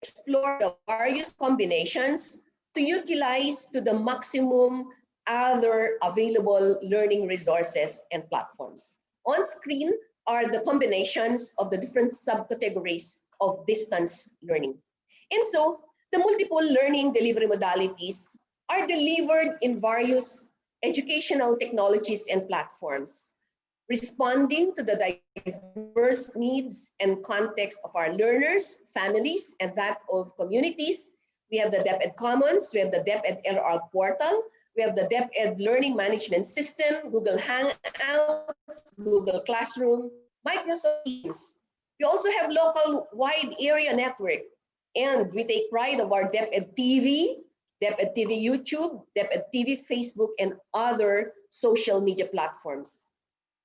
S16: explore the various combinations to utilize to the maximum other available learning resources and platforms. On screen are the combinations of the different subcategories of distance learning. And so the multiple learning delivery modalities are delivered in various educational technologies and platforms, responding to the diverse needs and context of our learners, families, and that of communities. We have the DepEd Commons, we have the DepEd LR portal, we have the DepEd Learning Management System, Google Hangouts, Google Classroom, Microsoft Teams. We also have local wide area network, and we take pride of our DepEd TV, DepEd TV YouTube, DepEd TV Facebook, and other social media platforms.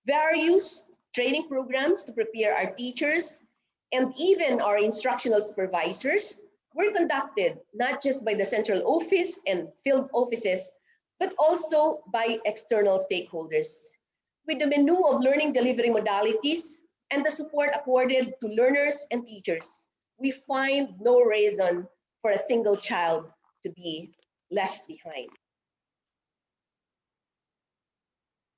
S16: Various training programs to prepare our teachers and even our instructional supervisors were conducted not just by the central office and field offices, but also by external stakeholders. With the menu of learning delivery modalities and the support accorded to learners and teachers, we find no reason for a single child to be left behind.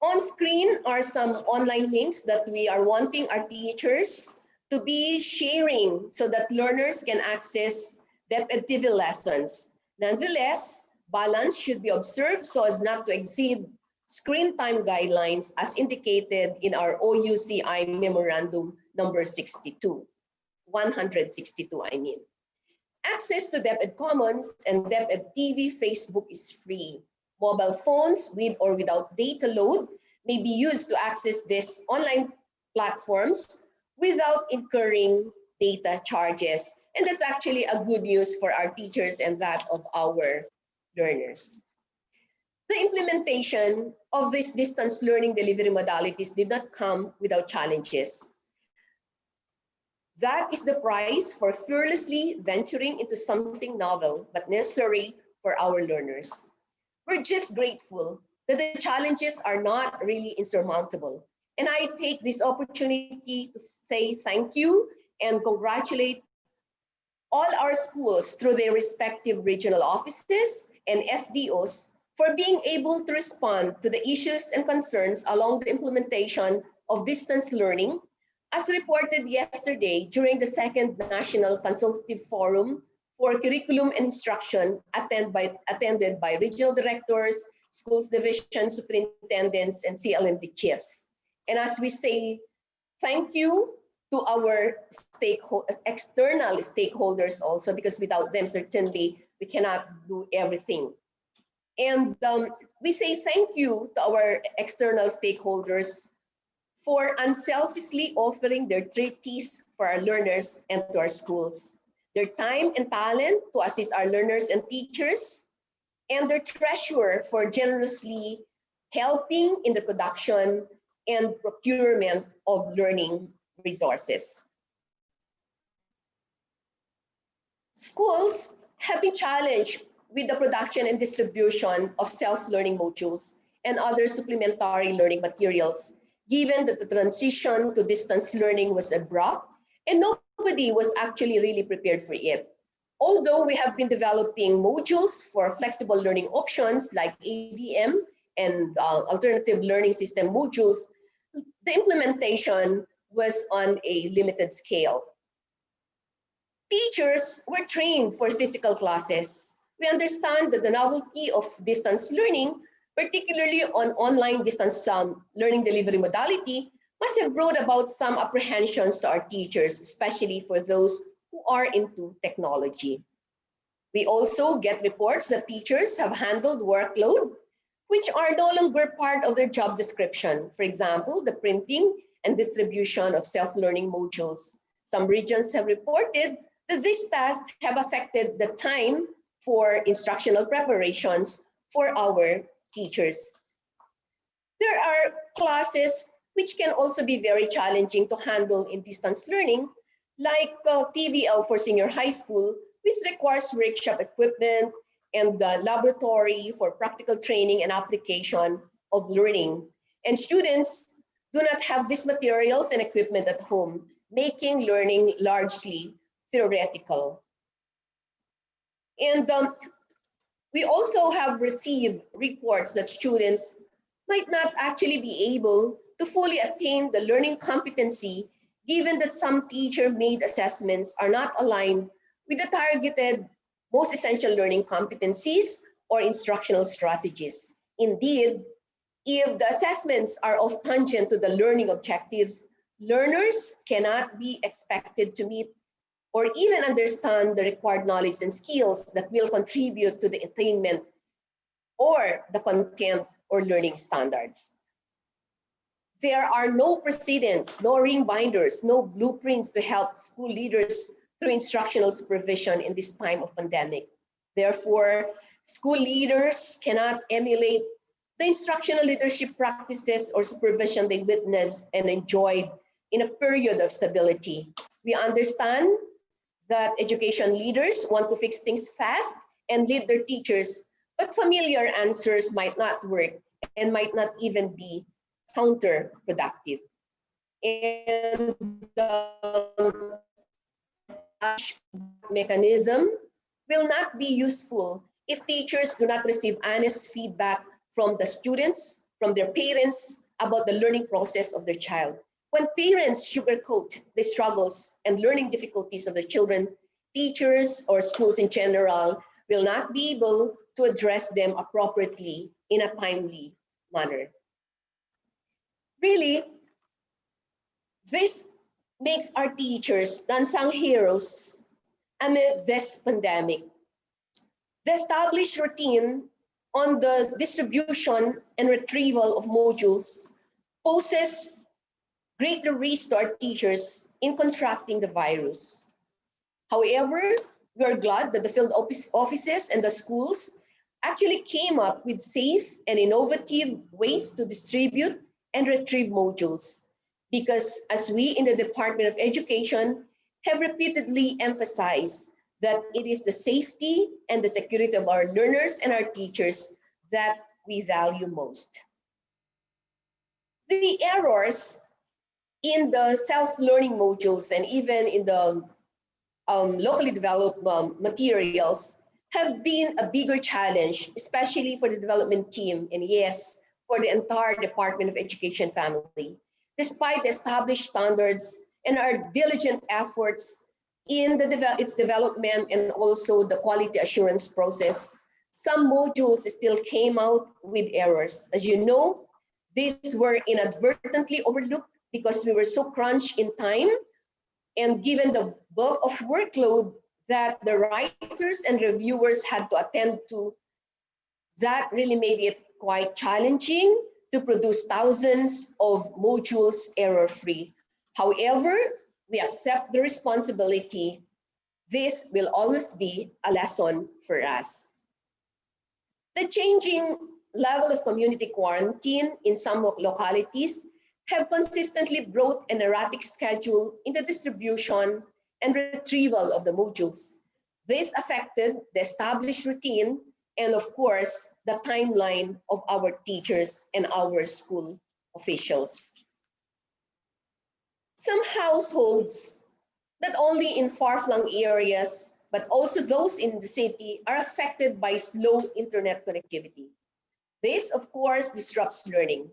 S16: On screen are some online links that we are wanting our teachers to be sharing so that learners can access DepEd TV lessons. Nonetheless, balance should be observed so as not to exceed screen time guidelines as indicated in our OUCI Memorandum number 162, I mean. Access to DepEd Commons and DepEd TV Facebook is free. Mobile phones with or without data load may be used to access these online platforms without incurring data charges. And that's actually a good news for our teachers and that of our learners. The implementation of these distance learning delivery modalities did not come without challenges. That is the price for fearlessly venturing into something novel but necessary for our learners. We're just grateful that the challenges are not really insurmountable. And I take this opportunity to say thank you and congratulate all our schools through their respective regional offices and SDOs for being able to respond to the issues and concerns along the implementation of distance learning, as reported yesterday during the second National Consultative Forum for Curriculum and Instruction attended by regional directors, schools division superintendents, and CLMD chiefs. And as we say, thank you to our external stakeholders also, because without them, certainly, we cannot do everything. And we say thank you to our external stakeholders for unselfishly offering their treaties for our learners and to our schools, their time and talent to assist our learners and teachers, and their treasure for generously helping in the production and procurement of learning resources. Schools have been challenged with the production and distribution of self-learning modules and other supplementary learning materials, given that the transition to distance learning was abrupt and nobody was actually really prepared for it. Although we have been developing modules for flexible learning options like ADM and alternative learning system modules, the implementation was on a limited scale. Teachers were trained for physical classes. We understand that the novelty of distance learning, particularly on online distance learning delivery modality, must have brought about some apprehensions to our teachers, especially for those who are into technology. We also get reports that teachers have handled workload which are no longer part of their job description. For example, the printing and distribution of self-learning modules. Some regions have reported that these tasks have affected the time for instructional preparations for our teachers. There are classes which can also be very challenging to handle in distance learning, like TVL for senior high school, which requires workshop equipment and the laboratory for practical training and application of learning. And students do not have these materials and equipment at home, making learning largely theoretical. And we also have received reports that students might not actually be able to fully attain the learning competency, given that some teacher-made assessments are not aligned with the targeted most essential learning competencies or instructional strategies. Indeed, if the assessments are off tangent to the learning objectives, learners cannot be expected to meet or even understand the required knowledge and skills that will contribute to the attainment or the content or learning standards. There are no precedents, no ring binders, no blueprints to help school leaders through instructional supervision in this time of pandemic. Therefore, school leaders cannot emulate the instructional leadership practices or supervision they witnessed and enjoyed in a period of stability. We understand that education leaders want to fix things fast and lead their teachers, but familiar answers might not work and might not even be counterproductive. And such mechanism will not be useful if teachers do not receive honest feedback from the students, from their parents about the learning process of their child. When parents sugarcoat the struggles and learning difficulties of their children, teachers or schools in general will not be able to address them appropriately in a timely manner. Really, this makes our teachers the unsung heroes amid this pandemic. The established routine on the distribution and retrieval of modules poses greater risk to our teachers in contracting the virus. However, we are glad that the field offices and the schools actually came up with safe and innovative ways to distribute and retrieve modules. Because as we in the Department of Education have repeatedly emphasized that it is the safety and the security of our learners and our teachers that we value most. The errors in the self-learning modules and even in the locally developed materials have been a bigger challenge, especially for the development team and yes, for the entire Department of Education family. Despite the established standards and our diligent efforts in its development and also the quality assurance process, some modules still came out with errors. As you know, these were inadvertently overlooked because we were so crunched in time and given the bulk of workload that the writers and reviewers had to attend to, that really made it quite challenging to produce thousands of modules error-free. However, we accept the responsibility. This will always be a lesson for us. The changing level of community quarantine in some localities have consistently brought an erratic schedule in the distribution and retrieval of the modules. This affected the established routine and of course, the timeline of our teachers and our school officials. Some households, not only in far-flung areas, but also those in the city, are affected by slow internet connectivity. This, of course, disrupts learning.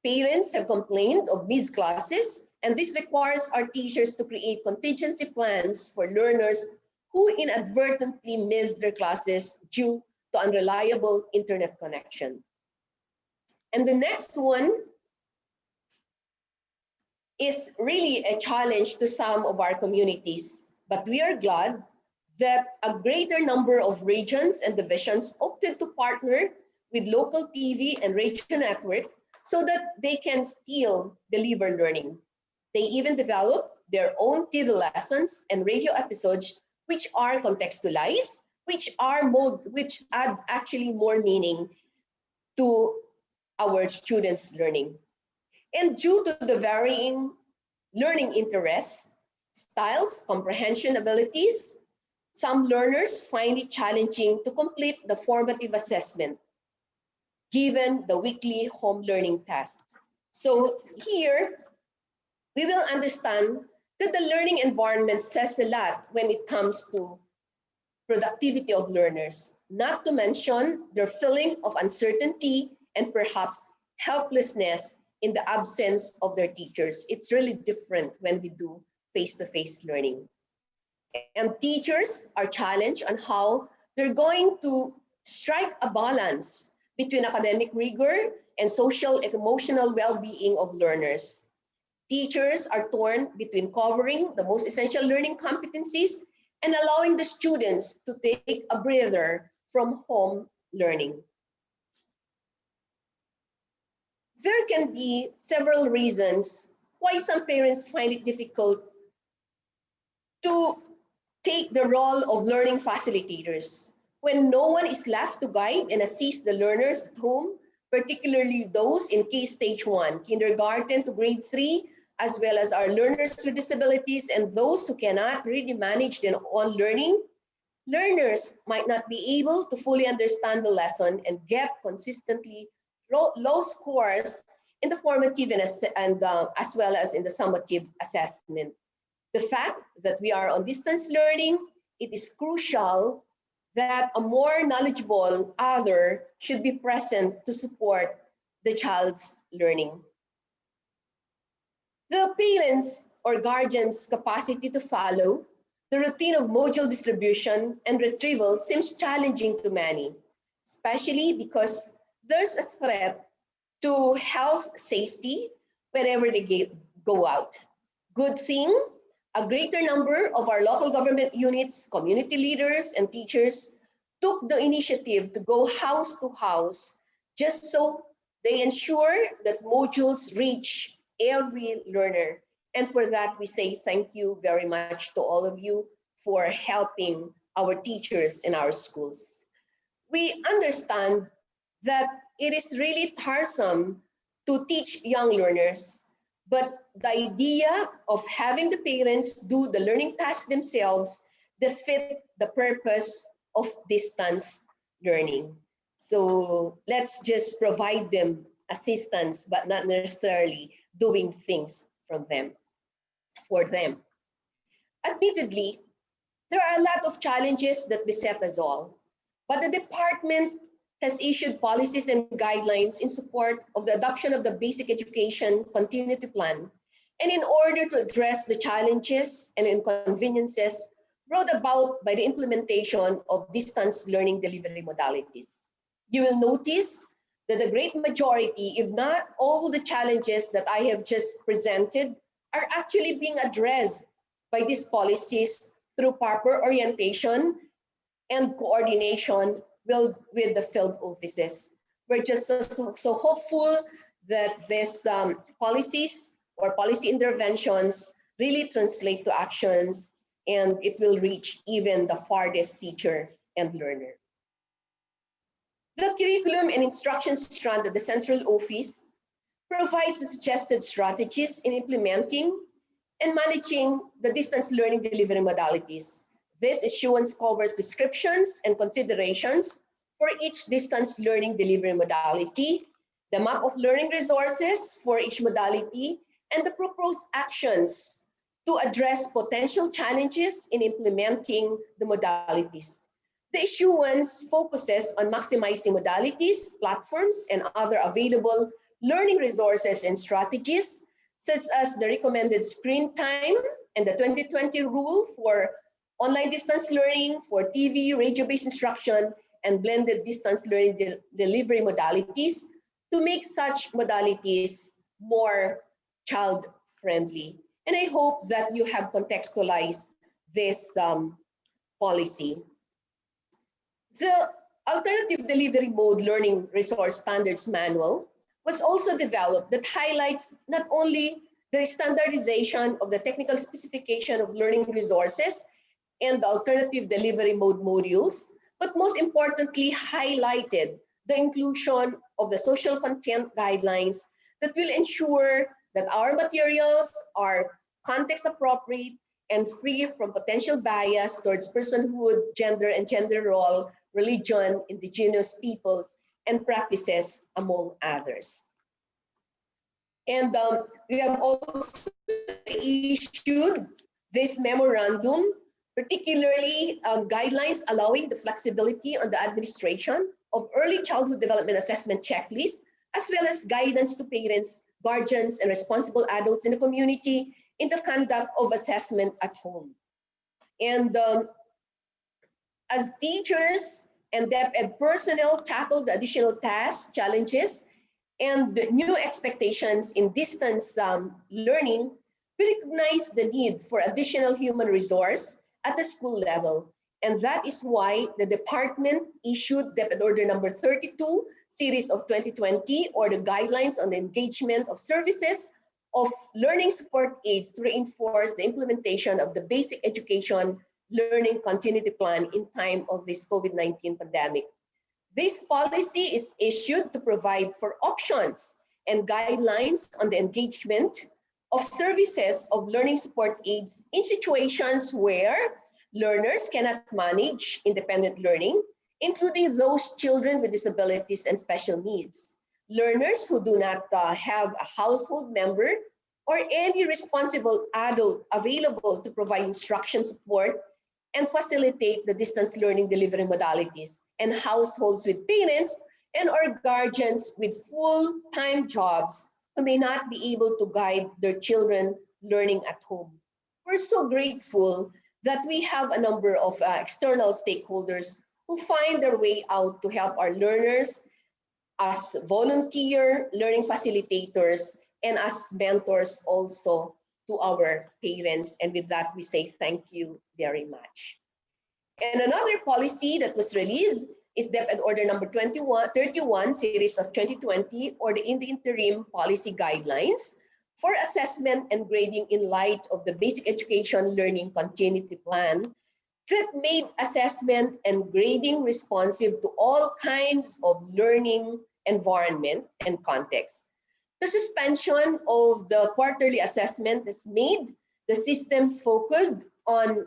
S16: Parents have complained of missed classes, and this requires our teachers to create contingency plans for learners who inadvertently miss their classes due to unreliable internet connection. And the next one is really a challenge to some of our communities, but we are glad that a greater number of regions and divisions opted to partner with local TV and radio network so that they can still deliver learning. They even developed their own TV lessons and radio episodes which are contextualized, which add actually more meaning to our students' learning. And due to the varying learning interests, styles, comprehension abilities, some learners find it challenging to complete the formative assessment given the weekly home learning test. So here, we will understand that the learning environment says a lot when it comes to productivity of learners, not to mention their feeling of uncertainty and perhaps helplessness in the absence of their teachers. It's really different when we do face-to-face learning. And teachers are challenged on how they're going to strike a balance between academic rigor and social and emotional well-being of learners. Teachers are torn between covering the most essential learning competencies and allowing the students to take a breather from home learning. There can be several reasons why some parents find it difficult to take the role of learning facilitators when no one is left to guide and assist the learners at home, particularly those in K-Stage 1, kindergarten to grade 3, as well as our learners with disabilities and those who cannot really manage their own learning. Learners might not be able to fully understand the lesson and get consistently low scores in the formative and as well as in the summative assessment. The fact that we are on distance learning, it is crucial that a more knowledgeable other should be present to support the child's learning. The parents' or guardians' capacity to follow the routine of module distribution and retrieval seems challenging to many, especially because there's a threat to health safety whenever they go out. Good thing, a greater number of our local government units, community leaders, and teachers took the initiative to go house to house just so they ensure that modules reach every learner. And for that, we say thank you very much to all of you for helping our teachers in our schools. we understand that it is really tiresome to teach young learners, but the idea of having the parents do the learning tasks themselves defeat the purpose of distance learning. So let's just provide them assistance, but not necessarily doing things for them. Admittedly, there are a lot of challenges that beset us all, but the department has issued policies and guidelines in support of the adoption of the Basic Education Continuity Plan, and in order to address the challenges and inconveniences brought about by the implementation of distance learning delivery modalities. You will notice that the great majority, if not all the challenges that I have just presented, are actually being addressed by these policies through proper orientation and coordination with the field offices. We're just so hopeful that these policies or policy interventions really translate to actions, and it will reach even the farthest teacher and learner. The curriculum and instruction strand of the central office provides the suggested strategies in implementing and managing the distance learning delivery modalities. This issuance covers descriptions and considerations for each distance learning delivery modality, the map of learning resources for each modality, and the proposed actions to address potential challenges in implementing the modalities. The issuance focuses on maximizing modalities, platforms, and other available learning resources and strategies, such as the recommended screen time and the 2020 rule for online distance learning, for TV, radio-based instruction, and blended distance learning delivery modalities to make such modalities more child-friendly. And I hope that you have contextualized this policy. The Alternative Delivery Mode Learning Resource Standards Manual was also developed that highlights not only the standardization of the technical specification of learning resources and the alternative delivery mode modules, but most importantly highlighted the inclusion of the social content guidelines that will ensure that our materials are context appropriate and free from potential bias towards personhood, gender and gender role, religion, indigenous peoples, and practices, among others. And we have also issued this memorandum, particularly guidelines allowing the flexibility on the administration of early childhood development assessment checklist, as well as guidance to parents, guardians, and responsible adults in the community in the conduct of assessment at home. And as teachers and DepEd personnel tackle the additional tasks, challenges, and new expectations in distance learning, we recognize the need for additional human resource at the school level. And that is why the department issued DepEd Order number 32, series of 2020, or the guidelines on the engagement of services of learning support aids to reinforce the implementation of the basic education learning continuity plan in time of this COVID-19 pandemic. This policy is issued to provide for options and guidelines on the engagement of services of learning support aids in situations where learners cannot manage independent learning, including those children with disabilities and special needs, learners who do not have a household member or any responsible adult available to provide instruction support and facilitate the distance learning delivery modalities, and households with parents and or guardians with full-time jobs who may not be able to guide their children learning at home. We're so grateful that we have a number of external stakeholders who find their way out to help our learners as volunteer learning facilitators and as mentors also to our parents. And with that, we say thank you very much. And another policy that was released is DepEd Order number 31, series of 2020, or the in the interim policy guidelines for assessment and grading in light of the basic education learning continuity plan that made assessment and grading responsive to all kinds of learning environment and context. The suspension of the quarterly assessment has made the system focused on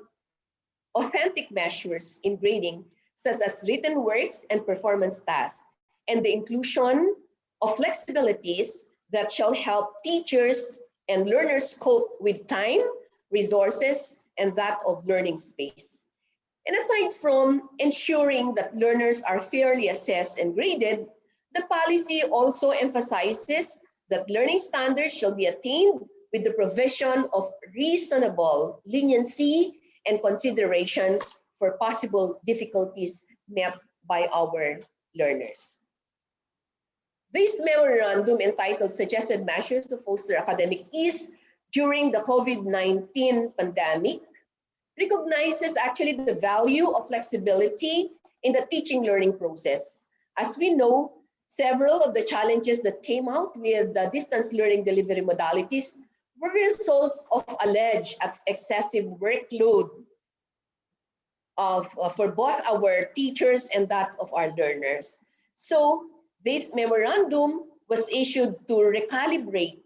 S16: authentic measures in grading, such as written works and performance tasks, and the inclusion of flexibilities that shall help teachers and learners cope with time, resources, and that of learning space. And aside from ensuring that learners are fairly assessed and graded, the policy also emphasizes that learning standards shall be attained with the provision of reasonable leniency and considerations for possible difficulties met by our learners. This memorandum, entitled Suggested Measures to Foster Academic Ease During the COVID-19 Pandemic, recognizes actually the value of flexibility in the teaching learning process. As we know, several of the challenges that came out with the distance learning delivery modalities were results of alleged excessive workload for both our teachers and that of our learners. So this memorandum was issued to recalibrate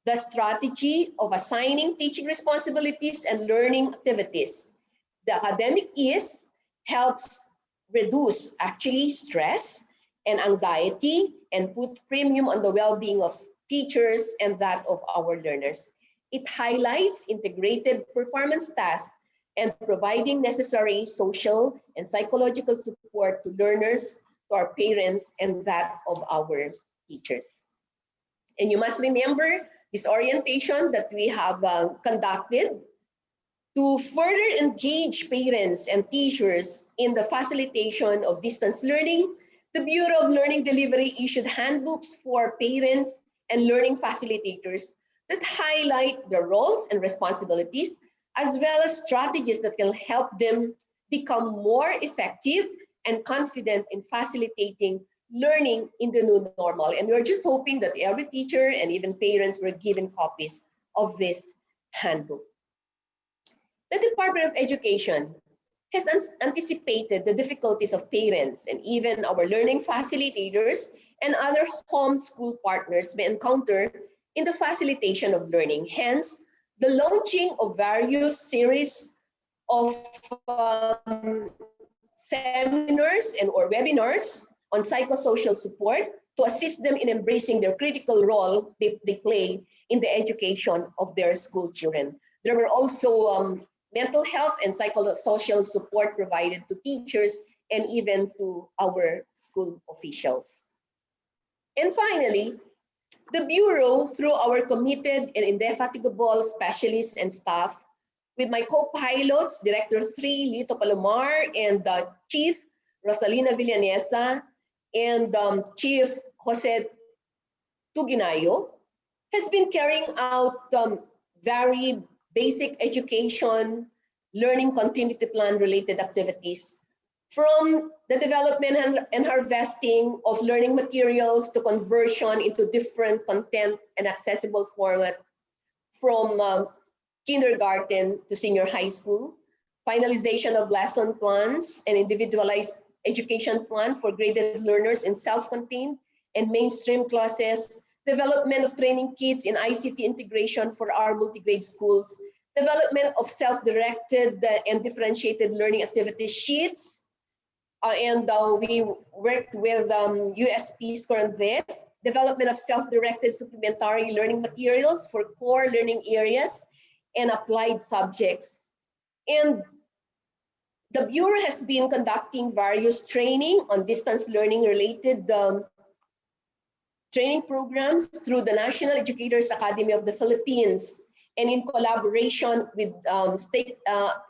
S16: the strategy of assigning teaching responsibilities and learning activities. The academic ease helps reduce actually stress and anxiety and put premium on the well-being of teachers and that of our learners. It highlights integrated performance tasks and providing necessary social and psychological support to learners, to our parents, and that of our teachers. And you must remember this orientation that we have conducted to further engage parents and teachers in the facilitation of distance learning. The Bureau of Learning Delivery issued handbooks for parents and learning facilitators that highlight their roles and responsibilities, as well as strategies that can help them become more effective and confident in facilitating learning in the new normal. And we're just hoping that every teacher and even parents were given copies of this handbook. The Department of Education has anticipated the difficulties of parents and even our learning facilitators and other homeschool partners may encounter in the facilitation of learning. Hence, the launching of various series of seminars and or webinars on psychosocial support to assist them in embracing their critical role they play in the education of their school children. There were also mental health and psychosocial support provided to teachers and even to our school officials. And finally, the Bureau, through our committed and indefatigable specialists and staff, with my co-pilots, Director 3, Lito Palomar, and Chief Rosalina Villanesa, and Chief Jose Tuginayo, has been carrying out varied basic education, learning continuity plan related activities, from the development and harvesting of learning materials to conversion into different content and accessible format from kindergarten to senior high school, finalization of lesson plans and individualized education plan for graded learners in self-contained and mainstream classes, development of training kits in ICT integration for our multi-grade schools, development of self-directed and differentiated learning activity sheets, and we worked with USP's current this, development of self-directed supplementary learning materials for core learning areas and applied subjects. And the Bureau has been conducting various training on distance learning related training programs through the National Educators Academy of the Philippines and in collaboration with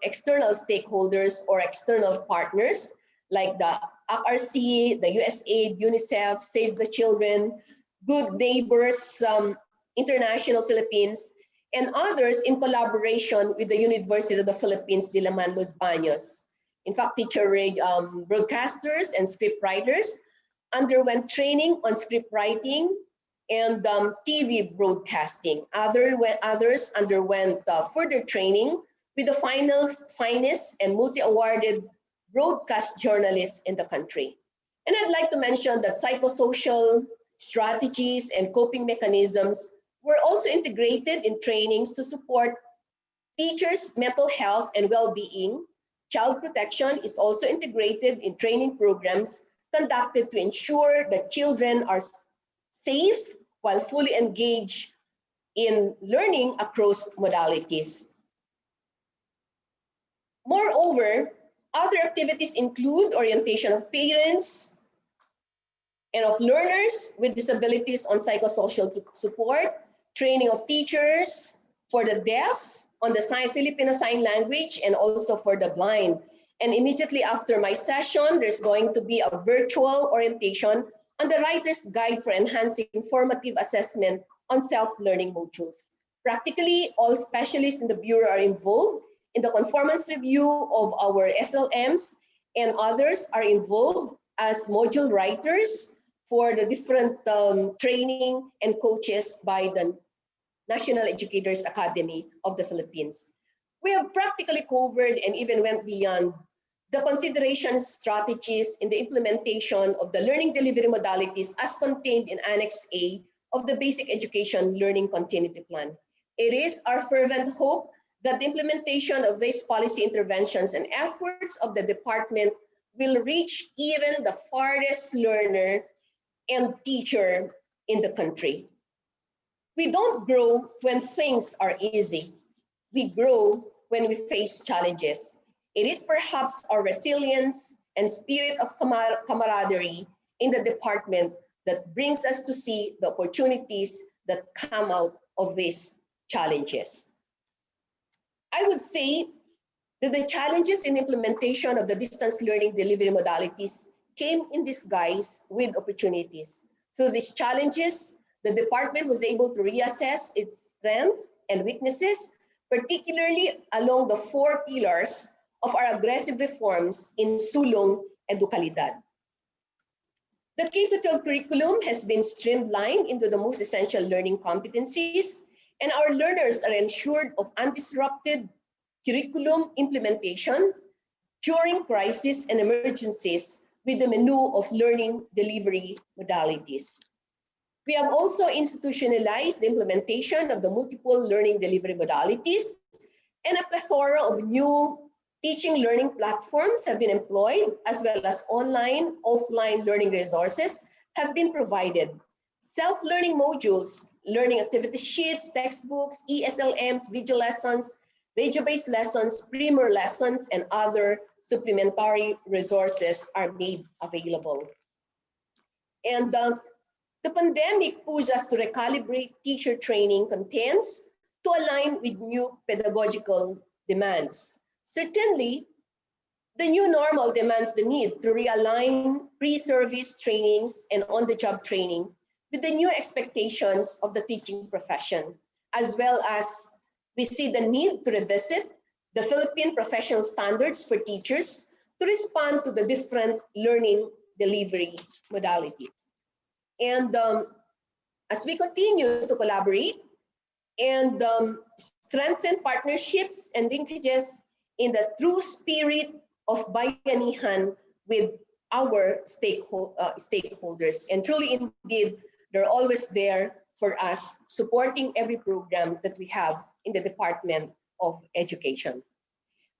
S16: external stakeholders or external partners like the ARC, the USAID, UNICEF, Save the Children, Good Neighbors, International Philippines, and others in collaboration with the University of the Philippines, Diliman, Los Baños. In fact, teacher broadcasters and script writers underwent training on script writing and TV broadcasting. Others underwent further training with the finest and multi-awarded broadcast journalists in the country. And I'd like to mention that psychosocial strategies and coping mechanisms were also integrated in trainings to support teachers' mental health and well-being. Child protection is also integrated in training programs conducted to ensure that children are safe while fully engaged in learning across modalities. Moreover, other activities include orientation of parents and of learners with disabilities on psychosocial support, training of teachers for the deaf on the Filipino Sign Language, and also for the blind. And immediately after my session, there's going to be a virtual orientation on the Writer's Guide for Enhancing Formative Assessment on Self-Learning Modules. Practically, all specialists in the Bureau are involved in the conformance review of our SLMs, and others are involved as module writers for the different training and coaches by the National Educators Academy of the Philippines. We have practically covered and even went beyond the consideration strategies in the implementation of the learning delivery modalities as contained in Annex A of the Basic Education Learning Continuity Plan. It is our fervent hope that the implementation of these policy interventions and efforts of the department will reach even the farthest learner and teacher in the country. We don't grow when things are easy. We grow when we face challenges. It is perhaps our resilience and spirit of camaraderie in the department that brings us to see the opportunities that come out of these challenges. I would say that the challenges in implementation of the distance learning delivery modalities came in disguise with opportunities. Through these challenges, the department was able to reassess its strengths and weaknesses, particularly along the 4 pillars of our aggressive reforms in Sulong Edukalidad. The K-12 curriculum has been streamlined into the most essential learning competencies, and our learners are ensured of undisrupted curriculum implementation during crises and emergencies with the menu of learning delivery modalities. We have also institutionalized the implementation of the multiple learning delivery modalities, and a plethora of new teaching learning platforms have been employed, as well as online, offline learning resources have been provided. Self-learning modules, learning activity sheets, textbooks, ESLMs, video lessons, radio-based lessons, premier lessons, and other supplementary resources are made available. And the pandemic pushed us to recalibrate teacher training contents to align with new pedagogical demands. Certainly, the new normal demands the need to realign pre-service trainings and on-the-job training with the new expectations of the teaching profession, as well as we see the need to revisit the Philippine professional standards for teachers to respond to the different learning delivery modalities. And as we continue to collaborate and strengthen partnerships and linkages in the true spirit of bayanihan with our stakeholders. And truly, indeed, they're always there for us, supporting every program that we have in the Department of Education.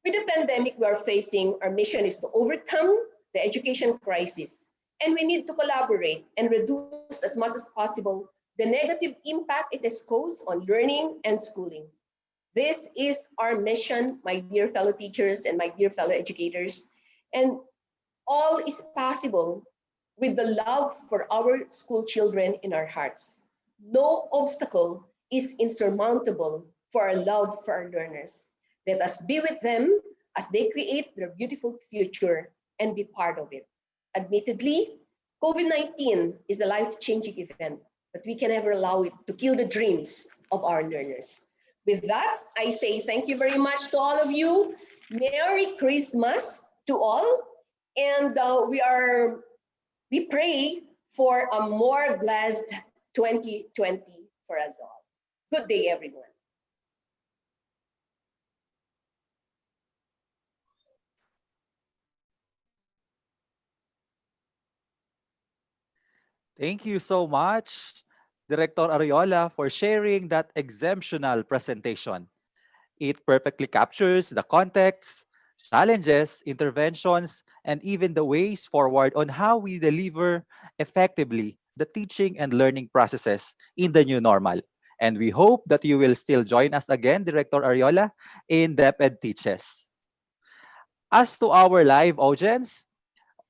S16: With the pandemic we are facing, our mission is to overcome the education crisis, and we need to collaborate and reduce as much as possible the negative impact it has caused on learning and schooling. This is our mission, my dear fellow teachers and my dear fellow educators, and all is possible with the love for our school children in our hearts. No obstacle is insurmountable for our love for our learners. Let us be with them as they create their beautiful future and be part of it. Admittedly, COVID-19 is a life-changing event, but we can never allow it to kill the dreams of our learners. With that, I say thank you very much to all of you. Merry Christmas to all. And we pray for a more blessed 2020 for us all. Good day, everyone.
S15: Thank you so much, Director Ariola, for sharing that exemptional presentation. It perfectly captures the context, challenges, interventions, and even the ways forward on how we deliver effectively the teaching and learning processes in the new normal. And we hope that you will still join us again, Director Ariola, in DepEd Teaches. As to our live audience,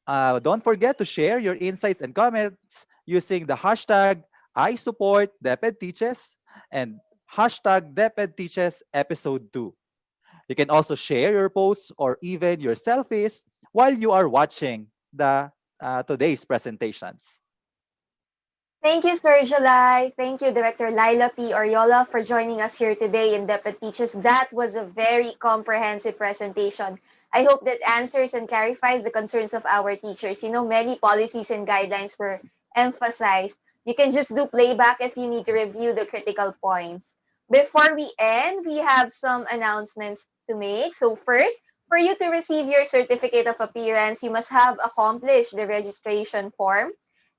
S15: don't forget to share your insights and comments using the hashtag I support DepEd Teaches and hashtag DepEd Teaches Episode 2. You can also share your posts or even your selfies while you are watching the today's presentations.
S14: Thank you, Sir July. Thank you, Director Laila P. Oriola, for joining us here today in Depot Teaches. That was a very comprehensive presentation. I hope that answers and clarifies the concerns of our teachers. You know, many policies and guidelines were emphasized. You can just do playback if you need to review the critical points. Before we end, we have some announcements to make. So first, for you to receive your certificate of appearance, you must have accomplished the registration form.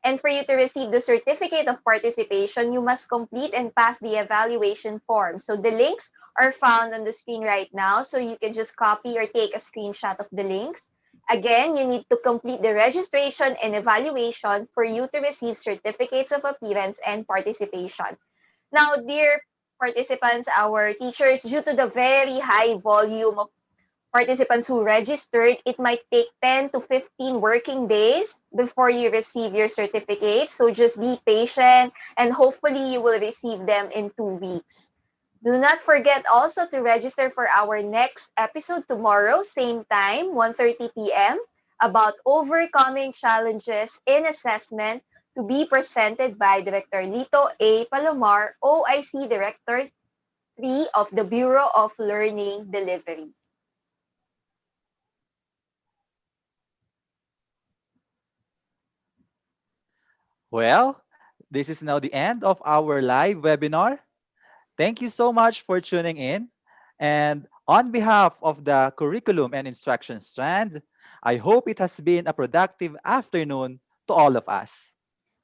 S14: And for you to receive the certificate of participation, you must complete and pass the evaluation form. So the links are found on the screen right now. So you can just copy or take a screenshot of the links. Again, you need to complete the registration and evaluation for you to receive certificates of appearance and participation. Now, dear participants, our teachers, due to the very high volume of participants who registered, it might take 10 to 15 working days before you receive your certificate. So just be patient and hopefully you will receive them in 2 weeks. Do not forget also to register for our next episode tomorrow, same time, 1:30 p.m., about overcoming challenges in assessment to be presented by Director Lito A. Palomar, OIC Director 3 of the Bureau of Learning Delivery.
S15: Well, this is now the end of our live webinar. Thank you so much for tuning in. And on behalf of the curriculum and instruction strand, I hope it has been a productive afternoon to all of us.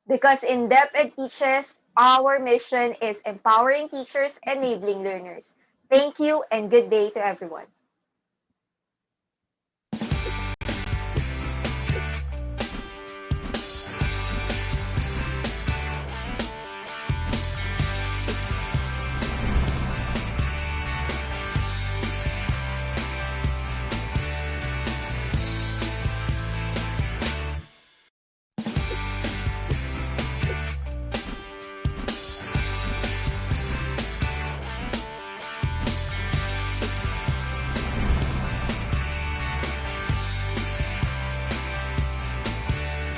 S14: Because in Depth Ed Teaches, our mission is empowering teachers, enabling learners. Thank you and good day to everyone.